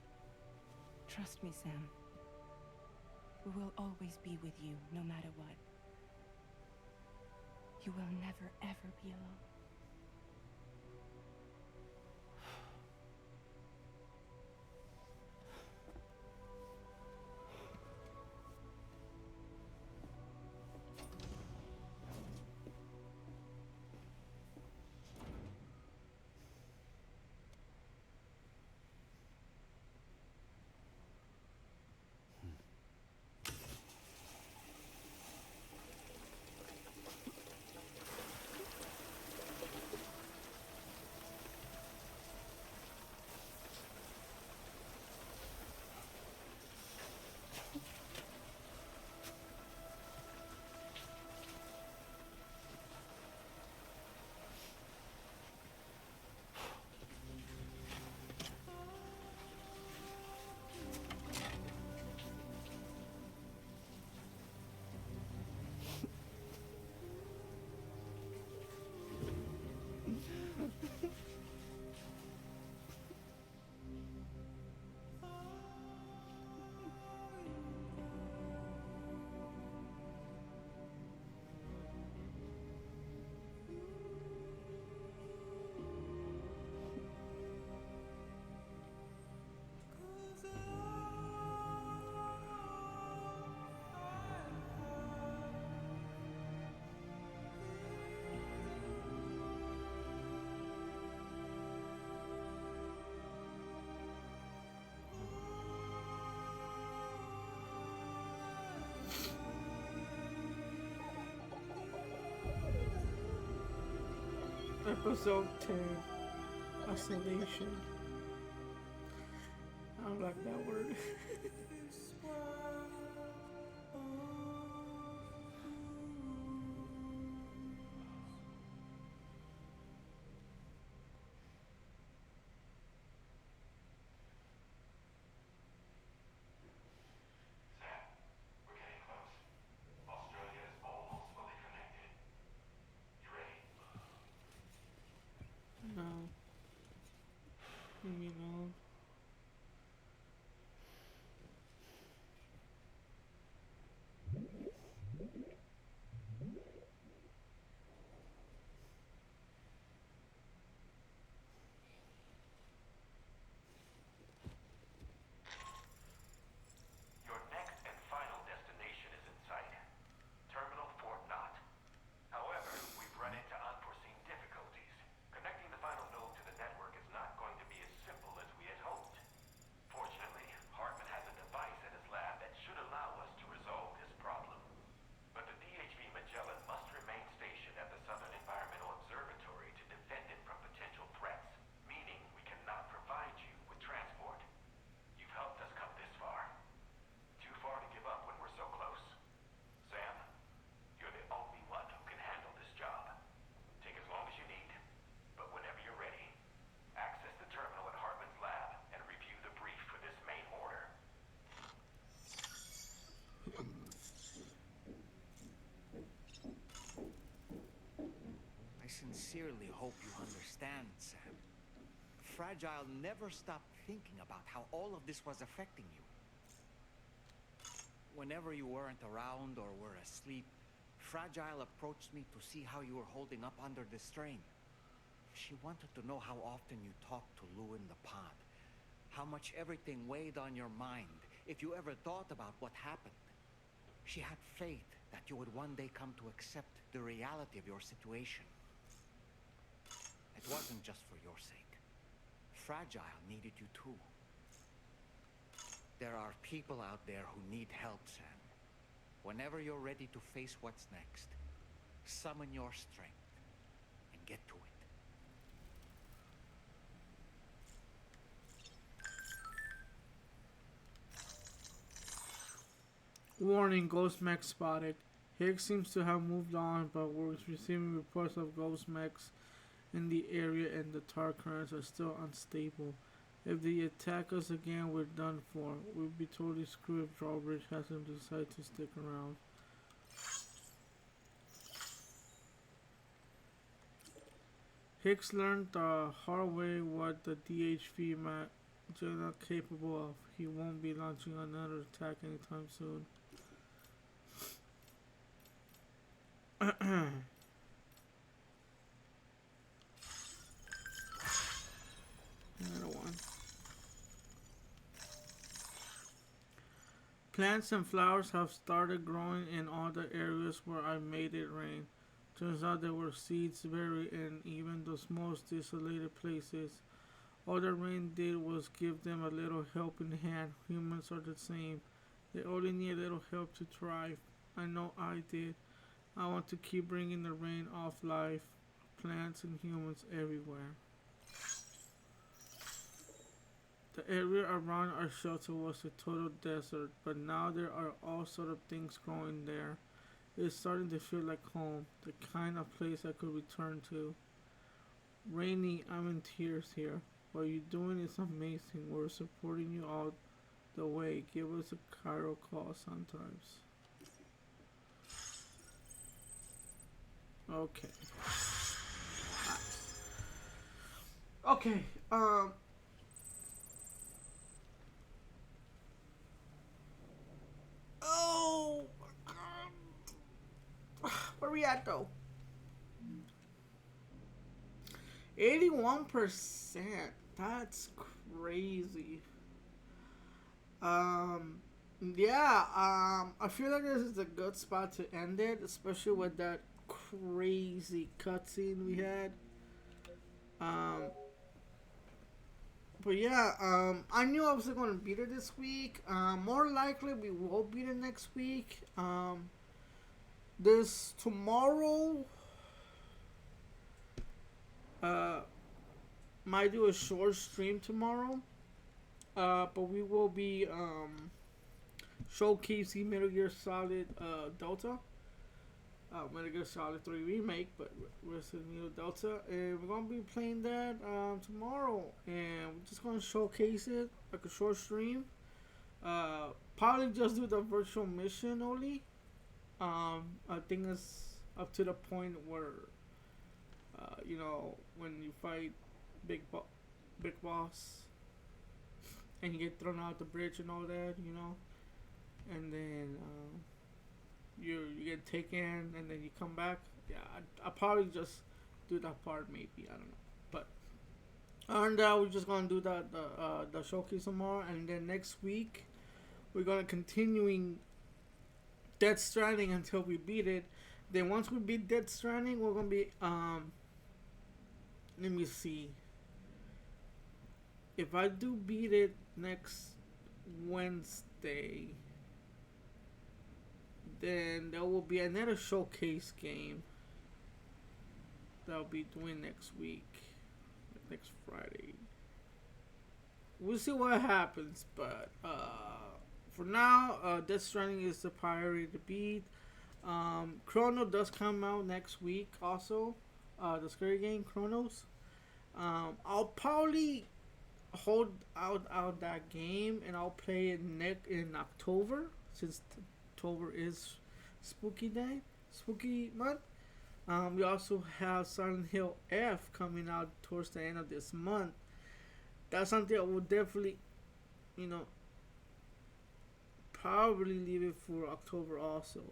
Trust me, Sam. We will always be with you, no matter what. You will never, ever be alone. Episode 10, Isolation. I don't like that word. We're getting close. Australia is almost fully connected. You ready? No. Leave me alone. Your next and final destination is in sight. Terminal Fort Knott. However, we've run into unforeseen difficulties. Connecting the final node to the network is not going to be as simple as we had hoped. Fortunately, Hartman has a device at his lab that should allow us to resolve this problem. But the DHV Magellan must remain stationed at the Southern Environmental Observatory to defend it from potential threats, meaning we cannot provide you with transport. You've helped us come this far. Too far to give up when we're so close. Sam, you're the only one who can handle this job. Take as long as you need, but whenever you're ready, access the terminal at Hartman's lab and review the brief for this main order. I sincerely hope you understand, Sam. Fragile never stopped thinking about how all of this was affecting you. Whenever you weren't around or were asleep, Fragile approached me to see how you were holding up under the strain. She wanted to know how often you talked to Lou in the pod, how much everything weighed on your mind, if you ever thought about what happened. She had faith that you would one day come to accept the reality of your situation. It wasn't just for your sake. Fragile needed you too. There are people out there who need help, Sam. Whenever you're ready to face what's next, summon your strength and get to it. Warning, ghost mech spotted. Higgs seems to have moved on, but we're receiving reports of ghost mechs in the area and the tar currents are still unstable. If they attack us again, we're done for. We'd be totally screwed if Drawbridge hasn't decided to stick around. Hicks learned the hard way what the DHV is not capable of. He won't be launching another attack anytime soon. Another one. Plants and flowers have started growing in all the areas where I made it rain. Turns out there were seeds buried in even the most desolated places. All the rain did was give them a little helping hand. Humans are the same. They only need a little help to thrive. I know I did. I want to keep bringing the rain of life, plants and humans everywhere. The area around our shelter was a total desert, but now there are all sort of things growing there. It's starting to feel like home, the kind of place I could return to. Rainy, I'm in tears here. What you're doing is amazing. We're supporting you all the way. Give us a Cairo call sometimes. Okay. Okay, oh my god. Where we at though? 81%. That's crazy. Yeah, I feel like this is a good spot to end it, especially with that crazy cutscene we had. But yeah, I knew I was going to beat it this week. More likely we will beat it next week. This tomorrow, might do a short stream tomorrow. But we will be showcasing Metal Gear Solid Delta. Metal Gear Solid 3 remake, but Resident Evil Delta, and we're gonna be playing that tomorrow, and we're just gonna showcase it like a short stream. Probably just do the virtual mission only. I think it's up to the point where you know, when you fight big boss and you get thrown out the bridge and all that, you know, and then you get taken and then you come back. Yeah, I'll probably just do that part maybe. I don't know, but other than that, we're just gonna do that the showcase tomorrow, and then next week we're gonna continuing Death Stranding until we beat it. Then once we beat Death Stranding, we're gonna be let me see. If I do beat it next Wednesday, then there will be another showcase game that I'll be doing next week, next Friday. We'll see what happens, but for now, Death Stranding is the priority to beat. Chrono does come out next week also, the scary game Chronos. I'll probably hold out that game and I'll play it in October, since October is spooky month. We also have Silent Hill F coming out towards the end of this month. That's something I will definitely, you know, probably leave it for October also.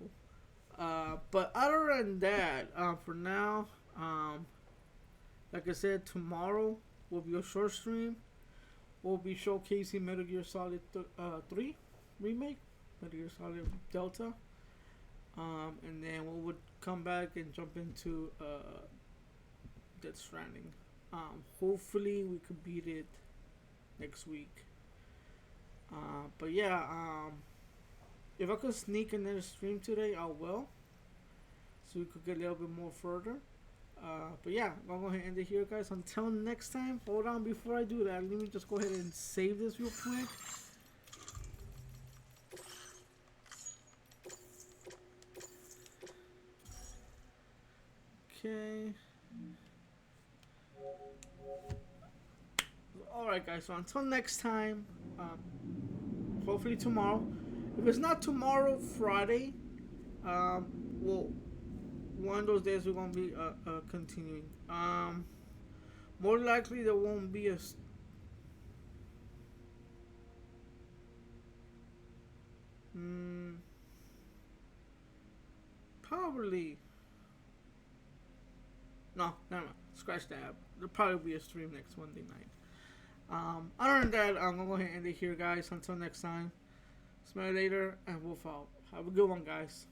But other than that, for now, like I said, tomorrow will be a short stream. We'll be showcasing Metal Gear Solid 3 remake, Metal Gear Solid Delta, and then we would come back and jump into Death Stranding. Hopefully we could beat it next week. But yeah, if I could sneak another stream today, I will, so we could get a little bit more further. But yeah, I'm gonna go ahead and end it here, guys. Until next time, hold on, before I do that, let me just go ahead and save this real quick. Okay. Alright, guys, so until next time, hopefully tomorrow. If it's not tomorrow, Friday, well, one of those days we're gonna be continuing. More likely there won't be a. Probably. No, never mind. Scratch that. There'll probably be a stream next Monday night. Other than that, I'm gonna go ahead and end it here, guys. Until next time. Smell you later, and we'll follow. Have a good one, guys.